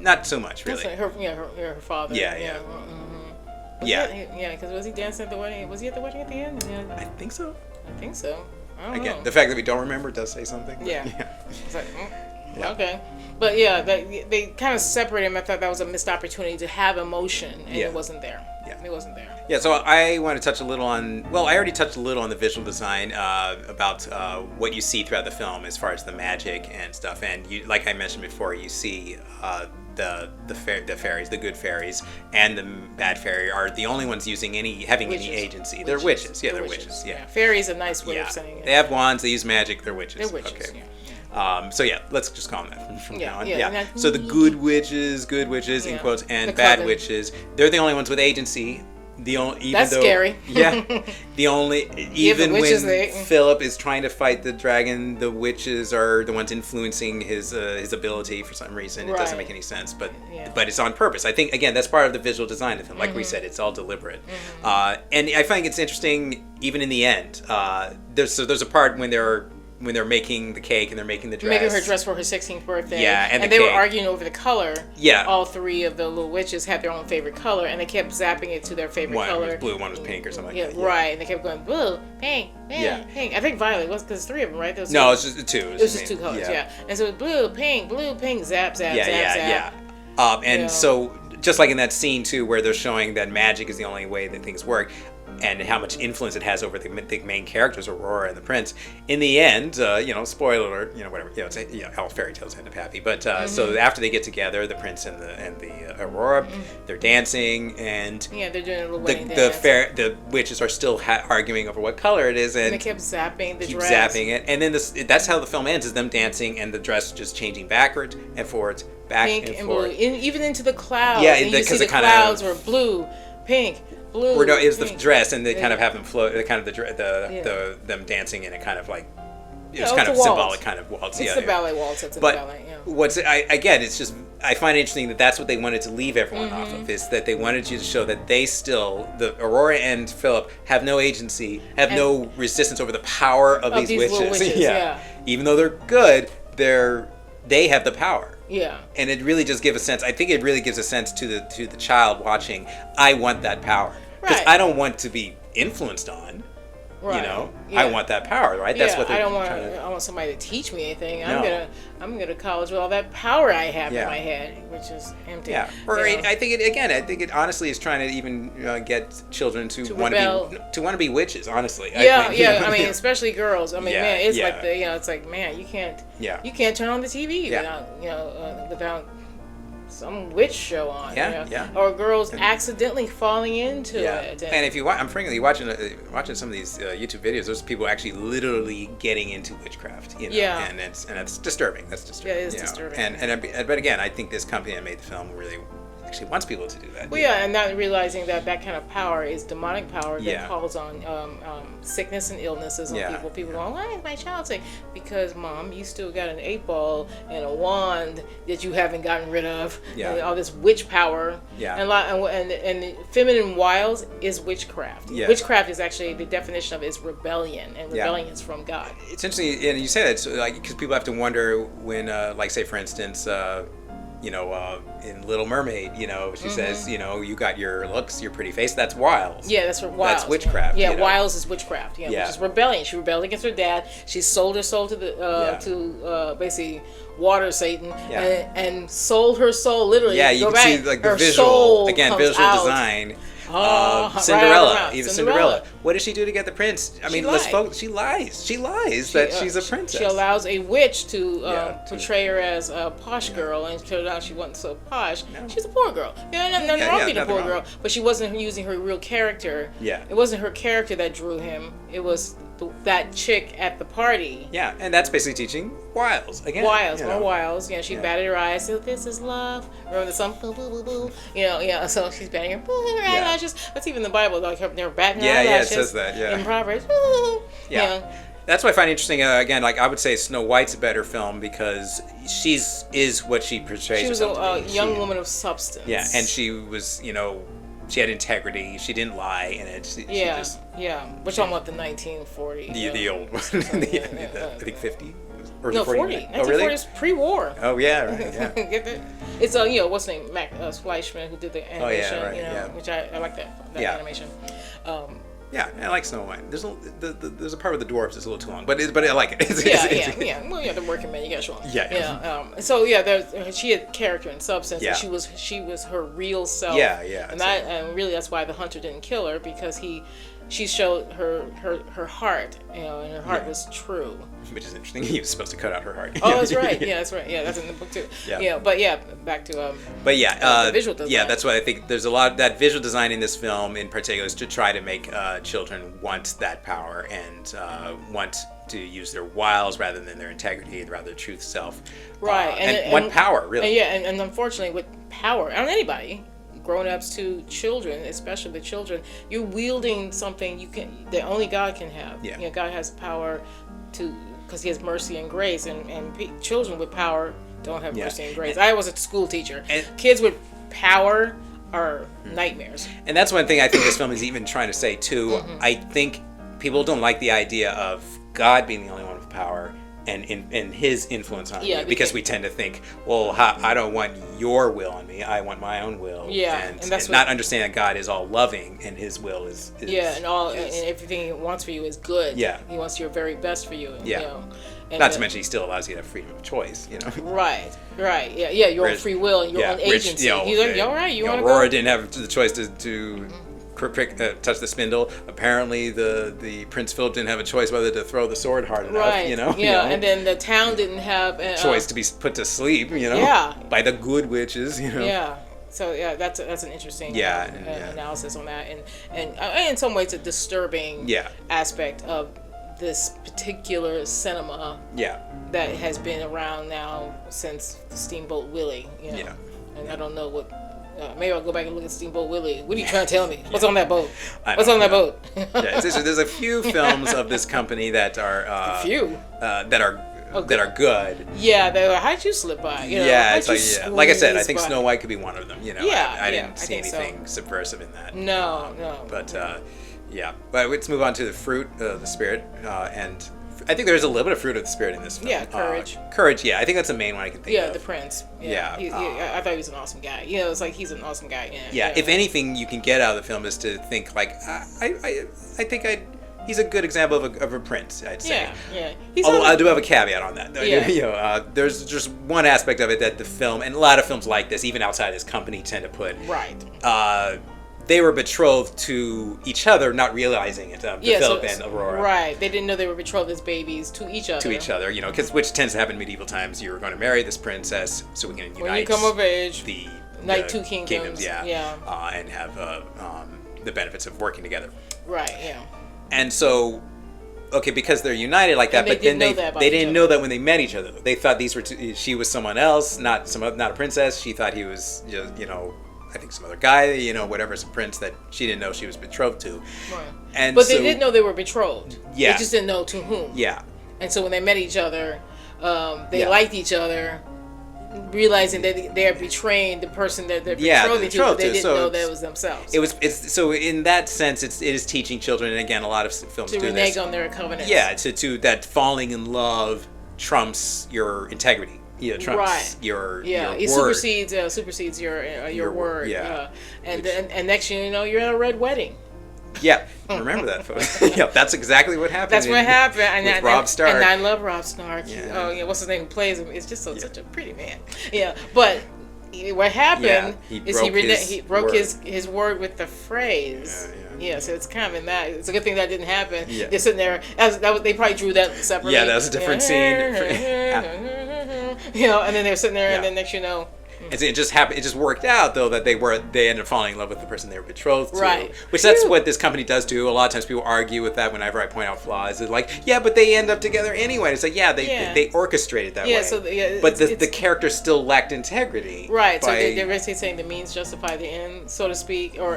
not so much, really. Her father. Yeah. Because was he dancing at the wedding? Was he at the wedding at the end? Yeah. I think so. I don't know. The fact that we don't remember does say something. Yeah. It's like, okay. But they kind of separated him. I thought that was a missed opportunity to have emotion, and it wasn't there. Yeah. It wasn't there. Yeah, so I want to touch a little on, I already touched a little on the visual design about what you see throughout the film as far as the magic and stuff. And you, like I mentioned before, you see the fairies, the good fairies, and the bad fairy are the only ones having any agency. They're witches. Yeah, they're witches. Yeah. Fairies, a nice way of saying it. They have wands. They use magic. They're witches. They're witches. Okay. Let's just call them that from now on. Yeah. So the good witches in quotes, and bad witches, they're the only ones with agency. Scary. Yeah. Even when Philip is trying to fight the dragon, the witches are the ones influencing his ability for some reason. It doesn't make any sense, but it's on purpose. I think again that's part of the visual design of the film. Like we said, it's all deliberate. And I find it's interesting even in the end. There's a part when they're making the cake and they're making the dress. Making her dress for her 16th birthday. Yeah, and they were arguing over the color. Yeah. All three of the little witches had their own favorite color, and they kept zapping it to their favorite color. One was blue, one was pink, or something like that. Right. And they kept going blue, pink, pink. I think violet was because there's three of them, right? No, it's just two. It was just two colors, And so it was blue, pink, zap, zap, zap. So just like in that scene too, where they're showing that magic is the only way that things work, and how much influence it has over the main characters, Aurora and the prince. In the end, spoiler alert, whatever, all fairy tales end up happy. But so after they get together, the prince and the Aurora, they're dancing, and they're doing a little wedding dance. The witches are still arguing over what color it is, and they kept zapping the dress. Zapping it, and then that's how the film ends: is them dancing and the dress just changing backwards and forwards, back pink and forth, blue, even into the clouds. Yeah, and you see the clouds were blue, pink. Blue, or no, it was the dress, and they kind of have them float. Kind of them dancing in a kind of like it was kind of symbolic kind of waltz. It's the ballet waltz. It's the ballet. Yeah. It's just I find it interesting that that's what they wanted to leave everyone off of, is that they wanted you to show that the Aurora and Philip have no agency, have no resistance over the power of these witches. Even though they're good, they have the power. Yeah. And it really just gives a sense. I think it really gives a sense to the child watching. I want that power because I don't want to be influenced on. Right. I want that power, right? That's what I don't want. I want somebody to teach me anything. No. I'm gonna college with all that power I have in my head, which is empty. Yeah. I think it honestly is trying to even get children to want to be witches. Honestly. I mean, especially girls. I mean, man, it's like it's like, man, you can't turn on the TV without some witch show on, or girls accidentally falling into it. And if I'm frankly watching some of these YouTube videos, there's people actually literally getting into witchcraft, and it's disturbing. That's disturbing. Yeah, it is disturbing. But again, I think this company that made the film really actually wants people to do that. Well, yeah, and not realizing that kind of power is demonic power that calls on sickness and illnesses on people. People go, why is my child sick? Because, Mom, you still got an 8-ball and a wand that you haven't gotten rid of. Yeah. And all this witch power. Yeah. And feminine wiles is witchcraft. Yeah. Witchcraft is actually, the definition of it is rebellion, and rebellion is from God. It's interesting, and you say that, so, like, because people have to wonder when, like, say, for instance, in Little Mermaid, she says, you got your looks, your pretty face. That's wiles. Yeah, that's wiles. That's witchcraft. Yeah, wiles is witchcraft. Yeah, which is rebellion. She rebelled against her dad. She sold her soul to the basically water Satan, and sold her soul literally. Yeah, you can see like the visual visual design. Cinderella, Cinderella. What does she do to get the prince? I mean, let's focus. She lies. She lies that she's a princess. She allows a witch to portray her as a posh girl, and it turned out she wasn't so posh. No. She's a poor girl. Nothing wrong being a poor girl, but she wasn't using her real character. Yeah, it wasn't her character that drew him. It was that chick at the party. Yeah, and that's basically teaching wiles again. More wiles. She batted her eyes. So this is love. Remember the song? Boo, boo, boo, boo. So she's batting her eyelashes. That's even the Bible. Like they're batting her eyelashes. Yeah, it says that. Yeah. In Proverbs. That's what I find interesting. Again, like I would say, Snow White's a better film because is what she portrays. She was a young woman of substance. Yeah, and she was, she had integrity. She didn't lie, and We're talking about the 1940. The old one. I think 50. Or no, 40. 1940 is pre-war. Oh yeah, right. Yeah. It's what's his name, Mac Fleischman, who did the animation. Which I like that animation. Yeah, I like Snow White. There's a part with the dwarves that's a little too long, but I like it. Well, the working man, you gotta show them. Yeah. She had character and substance. Yeah. And she was her real self. Yeah. And really that's why the hunter didn't kill her, because she showed her heart, and her heart was true. Which is interesting. He was supposed to cut out her heart. Oh, that's right. Yeah, that's right. Yeah, that's in the book too. Yeah. But back to the visual design. Yeah, that's why I think there's a lot of that visual design in this film in particular is to try to make children want that power and want to use their wiles rather than their integrity, rather their truth self. Right. And want power, really. And unfortunately with power, on anybody, grown-ups to children, especially the children, you're wielding something that only God can have. Yeah. God has power because he has mercy and grace, and children with power don't have mercy and grace. I was a school teacher. And kids with power are nightmares. And that's one thing I think this film is even trying to say too. Mm-hmm. I think people don't like the idea of God being the only one with power and his influence on me, because we tend to think, well, I don't want your will on me, I want my own will. And that's not understanding that God is all loving and his will is and everything he wants for you is good. Yeah, he wants your very best for you. And not to mention he still allows you to have freedom of choice. Right. Yeah, your own free will and your own agency. He's like, all right, you want to go? Aurora didn't have the choice to touch the spindle. Apparently, the Prince Philip didn't have a choice whether to throw the sword hard enough. Right. And then the town didn't have a choice to be put to sleep. By the good witches. Yeah. So that's an interesting analysis on that, and in some ways a disturbing aspect of this particular cinema that has been around now since Steamboat Willie. And I don't know what. Maybe I'll go back and look at Steamboat Willie. What are you trying to tell me? What's on that boat? What's on that boat? There's a few films of this company that are that are good. Yeah, how'd you slip by? It's like I said, I think Snow White could be one of them. I didn't see anything subversive in that. No. But but let's move on to the fruit of the spirit, and I think there's a little bit of fruit of the spirit in this film. Yeah, courage. Courage, I think that's the main one I can think of. Yeah, the prince. I thought he was an awesome guy. It's like he's an awesome guy. If anything you can get out of the film is to think like, I think he's a good example of a prince, I'd say. Yeah. Although I do have a caveat on that, though. There's just one aspect of it that the film, and a lot of films like this, even outside this company, tend to put. Right. They were betrothed to each other, not realizing it. Philip and Aurora. Right. They didn't know they were betrothed as babies to each other. Which tends to happen in medieval times. You were going to marry this princess, so we can unite. When you come of age, unite two kingdoms. And have the benefits of working together. Right. Yeah. And so, because they're united like that, but then they didn't know that when they met each other. They thought these were she was someone else, not a princess. She thought he was I think some other guy, you know, whatever, some prince that she didn't know she was betrothed to. Right. And but they didn't know they were betrothed. Yeah. They just didn't know to whom. Yeah. And so when they met each other, they liked each other, realizing that they are betraying the person that they're betrothed to, but they didn't know that it was themselves. It's so in that sense, it is teaching children, and again, a lot of films do this. To renege on their covenants. Yeah, to that falling in love trumps your integrity. Yeah, trumps your it word. supersedes your word. Yeah. And next thing you know, you're at a red wedding. Yeah, remember that, folks. Yeah, that's exactly what happened. That's what happened. With Rob Stark. And I love Rob Stark. Yeah. Oh, yeah. What's his name? Who plays him? It's just such a pretty man. Yeah, but what happened is he broke his word with the phrase. Yeah, so it's kind of in that. It's a good thing that didn't happen. Yeah. They're sitting there. They probably drew that separately. Yeah, that was a different scene. You know, and then they're sitting there, and then next you know. And it just happened. It just worked out though that they ended up falling in love with the person they were betrothed to. Right. Which that's what this company does do. A lot of times people argue with that whenever I point out flaws. It's like, yeah, but they end up together anyway. It's like, they orchestrated that way. So but the character still lacked integrity. Right. So they're basically saying the means justify the end, so to speak, or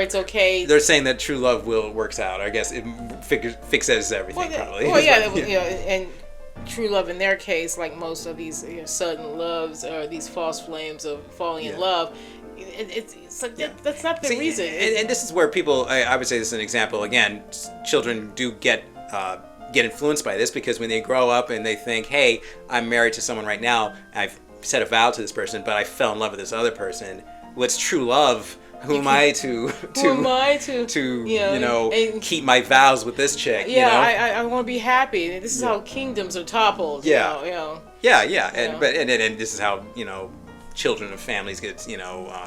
it's okay. They're saying that true love works out. I guess it fixes everything probably. Well, and true love in their case, like most of these sudden loves or these false flames of falling in love, it's like that's not the reason. And this is where people, I would say this is an example, again, children do get influenced by this, because when they grow up and they think, hey, I'm married to someone right now, I've said a vow to this person, but I fell in love with this other person. What's true love? Who am I to keep my vows with this chick? Yeah, I want to be happy. This is how kingdoms are toppled. Yeah, and this is how children of families get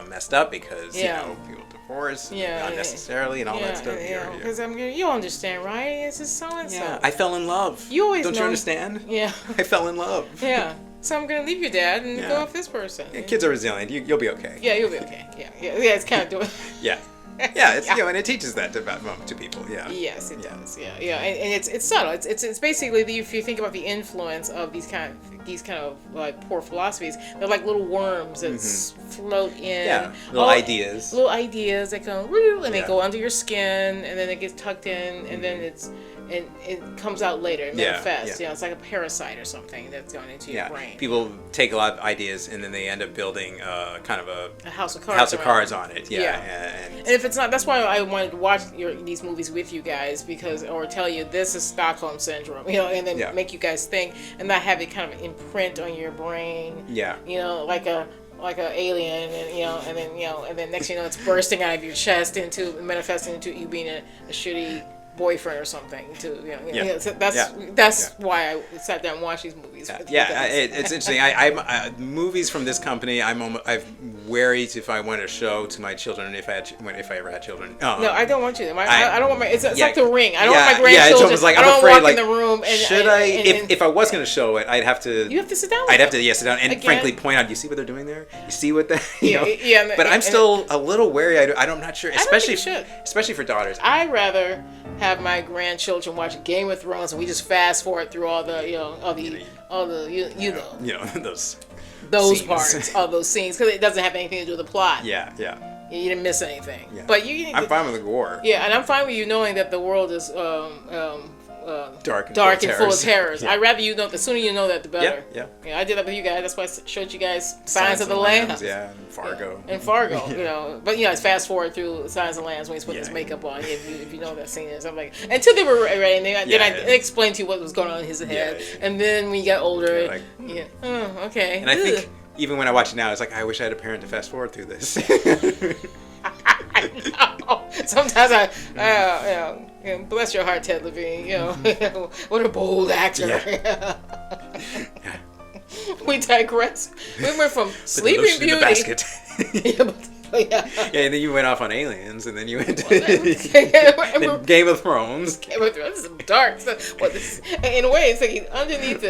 messed up, because people divorce unnecessarily and all that stuff. Because you understand, right? It's just so and so. Yeah, I fell in love. You always don't you understand? Yeah, I fell in love. Yeah. So I'm gonna leave your dad and go off this person. Yeah, kids are resilient. You'll be okay. Yeah, you'll be okay. Yeah. It's kind of doing. Yeah, it's and it teaches that to people. Yeah. Yes, it does. Yeah, and it's subtle. It's basically if you think about the influence of these kind of like poor philosophies, they're like little worms that float in. Yeah, little ideas that go and they go under your skin, and then it gets tucked in, and then it comes out later. It manifests. It's like a parasite or something that's going into your brain. People take a lot of ideas and then they end up building kind of a house of cards on it. And if it's not, that's why I wanted to watch these movies with you guys, or tell you this is Stockholm syndrome, and then make you guys think and not have it kind of imprint on your brain. Yeah. Like a alien, and then next it's bursting out of your chest manifesting into you being a shitty boyfriend or something too. So that's why I sat down and watched these movies. It's interesting. I movies from this company. I'm wary if I want to show to my children if I ever had children. No, I don't want you. I don't want my. It's like The Ring. I don't want my grandchildren. Yeah, it's almost like I don't I'm afraid. Walk Like, in the room. And, should I? If I was going to show it, I'd have to. You have to sit down. I'd have to sit down and frankly point out. You see what they're doing there? You see what that? Yeah. But I'm still a little wary. I'm not sure, especially for daughters. I'd rather have my grandchildren watch Game of Thrones and we just fast forward through all the those scenes. Parts, all those scenes, because it doesn't have anything to do with the plot. Yeah. You didn't miss anything. Yeah. But I'm fine with the gore. Yeah, and I'm fine with you knowing that the world is dark and full of terrors. I'd rather you know. The sooner you know that, the better. Yeah. I did that with you guys. That's why I showed you guys Signs of the Lambs. Yeah, and Fargo. And Fargo, But it's fast forward through Signs of the Lambs when he's putting his makeup on. If you know that scene is, I'm like, until they were ready, and then I explained to you what was going on in his head, and then when you got older, okay. And I think even when I watch it now, it's like I wish I had a parent to fast forward through this. I know. Sometimes bless your heart, Ted Levine. What a bold actor. Yeah. We digress. We went from Sleeping Beauty. In the basket. And then you went off on Aliens, and then you went to Game of Thrones. Game of Thrones is dark. In a way, it's like underneath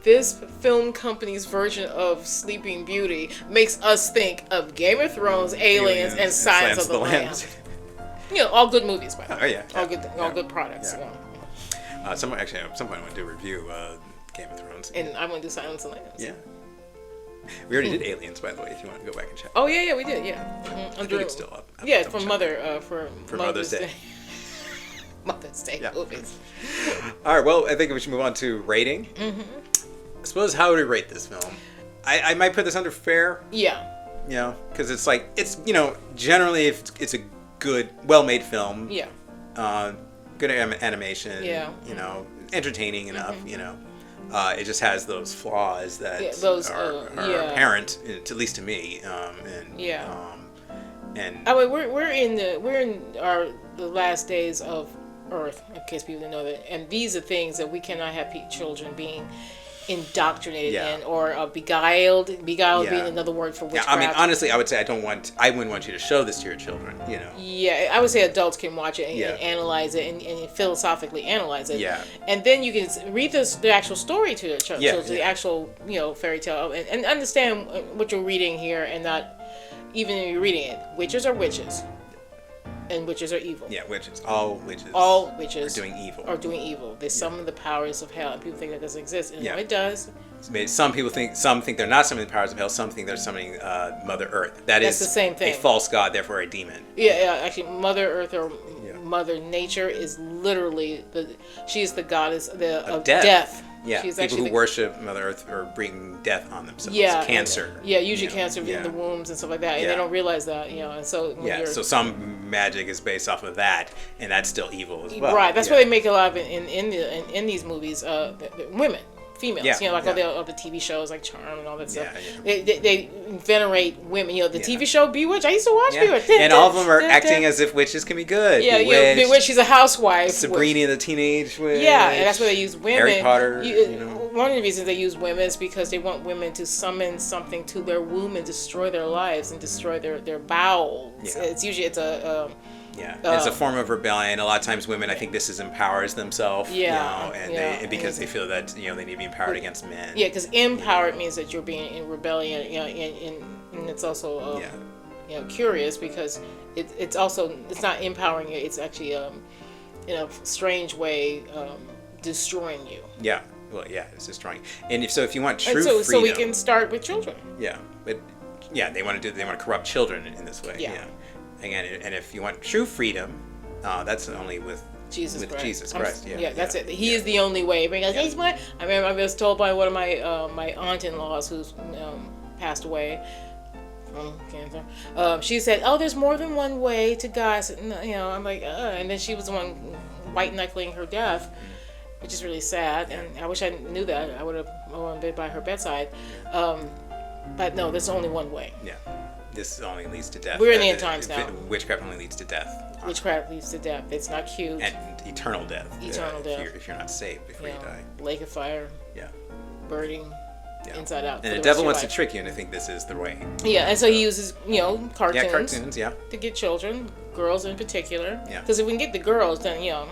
this film company's version of Sleeping Beauty makes us think of Game of Thrones, Aliens, and Silence of the Lambs. All good movies, by the way. All good products. At some point I want to do a review Game of Thrones. And I'm going to do Silence of the Lambs. Yeah. We already did Aliens, by the way, if you want to go back and check. Oh, yeah, we did, yeah. I think it's still up. Yeah, for Mother's Day. Mother's Day movies. All right, well, I think we should move on to rating. I suppose, how would we rate this film? I might put this under fair. Yeah. You know, because it's like, generally, if it's a good, well-made film. Yeah. Good animation. Yeah. Entertaining enough, it just has those flaws that are apparent, at least to me. And we're in the last days of Earth, in case people didn't know that, and these are things that we cannot have children being indoctrinated in or beguiled being another word for witchcraft. I mean, honestly, I would say I wouldn't want you to show this to your children, Yeah, I would say adults can watch it and analyze it and philosophically analyze it. Yeah. And then you can read the actual story to the children, the actual, fairy tale, and understand what you're reading here, and not, even if you're reading it, witches are witches. And witches are evil. Yeah, witches. All witches. Are doing evil. They summon the powers of hell, and people think that doesn't exist. And it does. Some think they're not summoning the powers of hell. Some think they're summoning Mother Earth. That's the same thing. A false god, therefore a demon. Yeah. Actually, Mother Earth or Mother Nature is literally she's the goddess of death. Yeah, she's people who worship Mother Earth are bringing death on themselves. Yeah, cancer. Usually cancer in the wombs and stuff like that, and they don't realize that, And so so some magic is based off of that, and that's still evil as well. Right. That's why they make a lot of in these movies. Women. Females, all the TV shows like Charm and all that stuff. They venerate women. The TV show Bewitched. I used to watch Bewitched. And all of them are acting as if witches can be good. Yeah, Bewitched. She's a housewife. Sabrina the Teenage Witch. Yeah, and that's why they use women. Harry Potter. One of the reasons they use women is because they want women to summon something to their womb and destroy their lives and destroy their bowels. Yeah. It's usually it's a form of rebellion. A lot of times women, I think this empowers themselves. Because they feel that they need to be empowered against men. Yeah, because empowered means that you're being in rebellion. And it's also curious because it's not empowering you. It's actually in a strange way destroying you. Yeah. Well, it's destroying. And if you want true freedom, so we can start with children. Yeah, but they want to corrupt children in this way. Yeah. Again, and if you want true freedom, that's only with Jesus Christ. That's it. He is the only way. Because I remember I was told by one of my aunt-in-laws who's passed away from cancer. She said, "Oh, there's more than one way to God." I said, I'm like, and then she was the one white knuckling her death, which is really sad. And I wish I knew that. I would have been by her bedside. But no, there's only one way. Yeah. This only leads to death. We're in the end times now. Witchcraft only leads to death. Witchcraft leads to death. It's not cute. And eternal death. Eternal death. If you're not saved before you die. Lake of fire. Yeah. Burning. Yeah. Inside out. And the devil wants to trick you into think this is the way. Yeah, and so he uses, cartoons. Yeah, cartoons, to get children, girls in particular. Yeah. Because if we can get the girls, then, Yeah.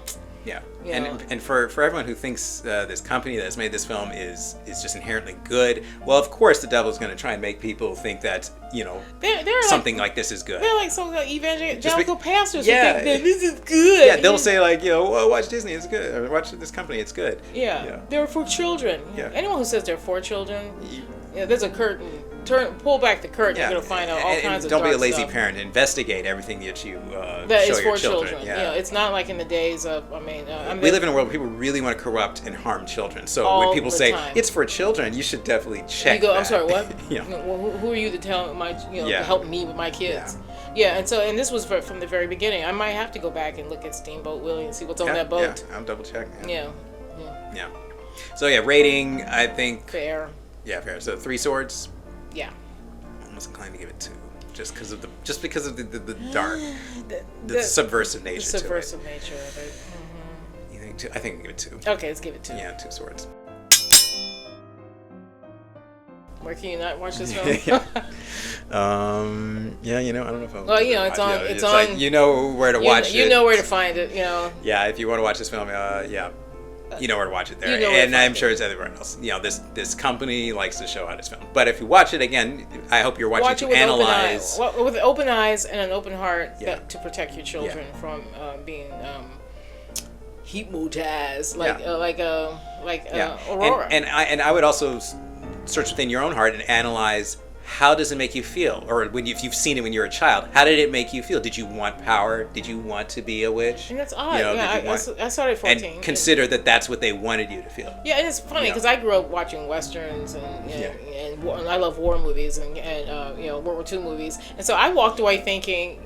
And for everyone who thinks this company that has made this film is just inherently good, well, of course the devil's going to try and make people think that, they're something like this is good. They're like some evangelical pastors who think that this is good. Yeah, they'll say well, watch Disney, it's good. Or watch this company, it's good. Yeah. They're for children. Yeah. Anyone who says they're for children, there's a curtain. Pull back the curtain. You're gonna find out all kinds of dark stuff. Don't be a lazy parent. Investigate everything that you show your children. Yeah. It's not like in the days of. We live in a world where people really want to corrupt and harm children. So when people say it's for children, you should definitely check. You go, I'm sorry, what? Who are you to tell to help me with my kids? Yeah, and this was from the very beginning. I might have to go back and look at Steamboat Willie and see what's on that boat. Yeah, I'm double checking. Yeah. So rating, I think fair. Yeah, fair. So 3 swords. Yeah, I'm almost inclined to give it 2, just because of the dark, the subversive nature. The subversive nature of it. Mm-hmm. You think 2? I think we give it 2. Okay, let's give it 2. Yeah, 2 swords. Where can you not watch this film? I don't know if I'll. Well, it's on. It's on. Like, where to watch it. You know where to find it. Yeah, if you want to watch this film, you know where to watch it there, and I'm sure it's everywhere else. This company likes to show out its film. But if you watch it again, I hope you're watching to analyze with open eyes and an open heart to protect your children from being hypnotized, Aurora. And I would also search within your own heart and analyze, how does it make you feel? Or if you've seen it when you were a child, how did it make you feel? Did you want power? Did you want to be a witch? And that's odd. I started at 14. And consider that that's what they wanted you to feel. Yeah, and it's funny because I grew up watching westerns and I love war movies and World War II movies. And so I walked away thinking,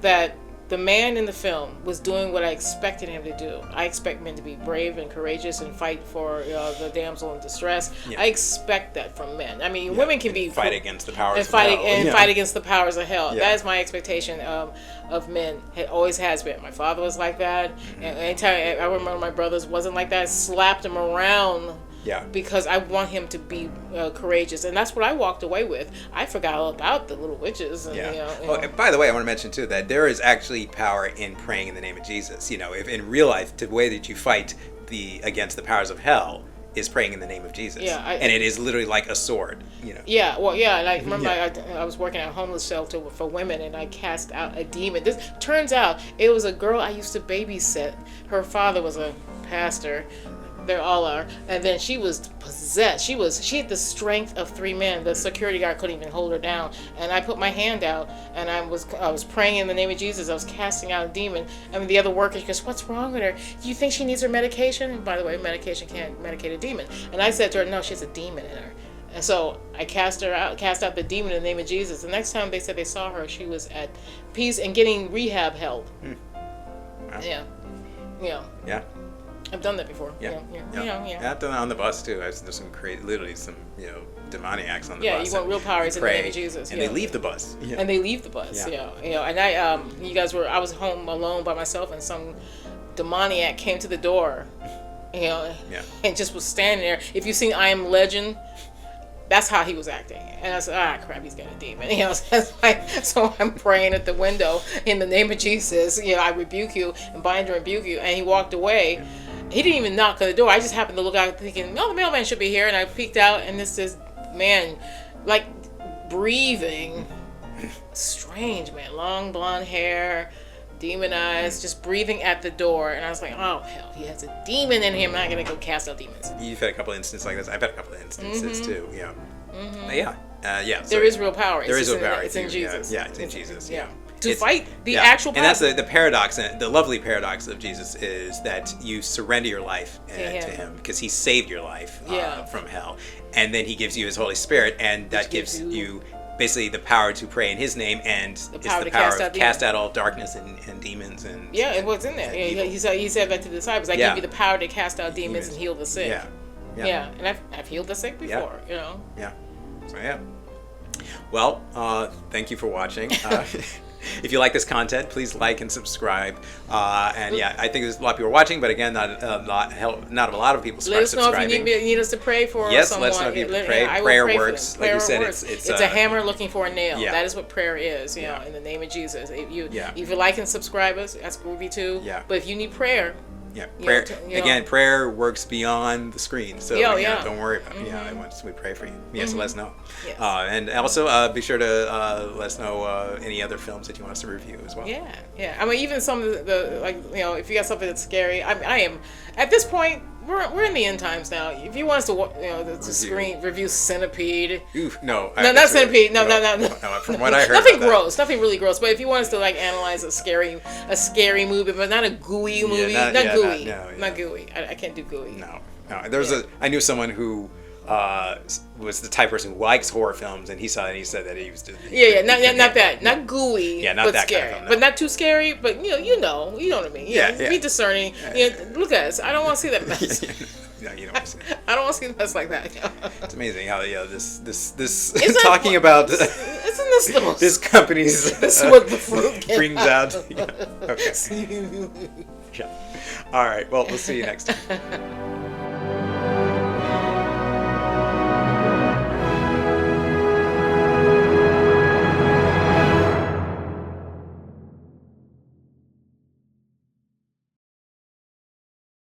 that the man in the film was doing what I expected him to do. I expect men to be brave and courageous and fight for the damsel in distress. Yeah. I expect that from men. I mean, women can be fight against the powers of hell. Fight against the powers of hell. Yeah. That is my expectation of men. It always has been. My father was like that. Mm-hmm. And anytime I remember my brothers wasn't like that, I slapped him around. Yeah. Because I want him to be courageous, and that's what I walked away with. I forgot all about the little witches. And, And by the way, I want to mention too that there is actually power in praying in the name of Jesus. If in real life, the way that you fight against the powers of hell is praying in the name of Jesus. Yeah. And it is literally like a sword. Yeah. Well, yeah. And I remember I was working at a homeless shelter for women, and I cast out a demon. This turns out it was a girl I used to babysit. Her father was a pastor. They all are. And then she was possessed. She had the strength of 3 men. The security guard couldn't even hold her down. And I put my hand out, and I was praying in the name of Jesus. I was casting out a demon. I mean, the other worker goes, "What's wrong with her? Do you think she needs her medication?" And by the way, medication can't medicate a demon. And I said to her, "No, she has a demon in her." And so I cast out the demon in the name of Jesus. The next time they said they saw her, she was at peace and getting rehab help. Wow. Yeah. I've done that before. Yeah. I've done that on the bus too. There's some demoniacs on the bus. Yeah, you want real power in the name of Jesus. And they leave the bus. Yeah. And they leave the bus. Yeah. And I was home alone by myself, and some demoniac came to the door. And just was standing there. If you've seen I Am Legend, that's how he was acting. And I said, crap, he's got a demon. So I'm praying at the window in the name of Jesus. I rebuke you and bind and rebuke you. And he walked away. Yeah. He didn't even knock on the door. I just happened to look out thinking, the mailman should be here. And I peeked out, and this man, like, breathing. Strange, man. Long blonde hair, demon eyes, just breathing at the door. And I was like, oh, hell, he has a demon in him. I'm not going to go cast out demons. You've had a couple of instances like this. I've had a couple of instances, too. Yeah. Mm-hmm. There is real power. There is real power. It's in Jesus. Yeah, it's in Jesus. Yeah. To fight the actual power. And that's the paradox, and the lovely paradox of Jesus is that you surrender your life to him because he saved your life from hell. And then he gives you his Holy Spirit, and that gives you basically the power to pray in his name, and it's the power to cast out all darkness and demons. And it was in there. He said that to the disciples. I give you the power to cast out demons and heal the sick. Yeah. And I've healed the sick before, Yeah. So, Well, thank you for watching. If you like this content, please like and subscribe. I think there's a lot of people watching, but again, not a lot of people subscribing. Let us know if you need us to pray for someone. Yes, let us know if you pray. Prayer works. Like you said, it's a hammer looking for a nail. That is what prayer is, in the name of Jesus. If you like and subscribe us, that's groovy too. Yeah. But if you need prayer, prayer again. Prayer works beyond the screen, so don't worry about it. Mm-hmm. We pray for you. So let us know. Yes. And also be sure to let us know any other films that you want us to review as well. Yeah. I mean, even some of the if you got something that's scary, I am at this point. We're in the end times now. If you want us to review Centipede. Oof, no, not Centipede. No. From what I heard, nothing really gross. But if you want us to analyze a scary movie, but not a gooey movie, not gooey. I can't do gooey. No. I knew someone who was the type of person who likes horror films, and he saw it and he said that he used to. Not that, not gooey, not but that scary, kind of film, no. But not too scary. But you know what I mean. Be discerning. Look at us. I don't want to see that mess. No, you don't want to see that. I don't want to see the mess like that. It's amazing how this talking about isn't this company's this is what the fruit brings out. Okay. All right. Well, we'll see you next time.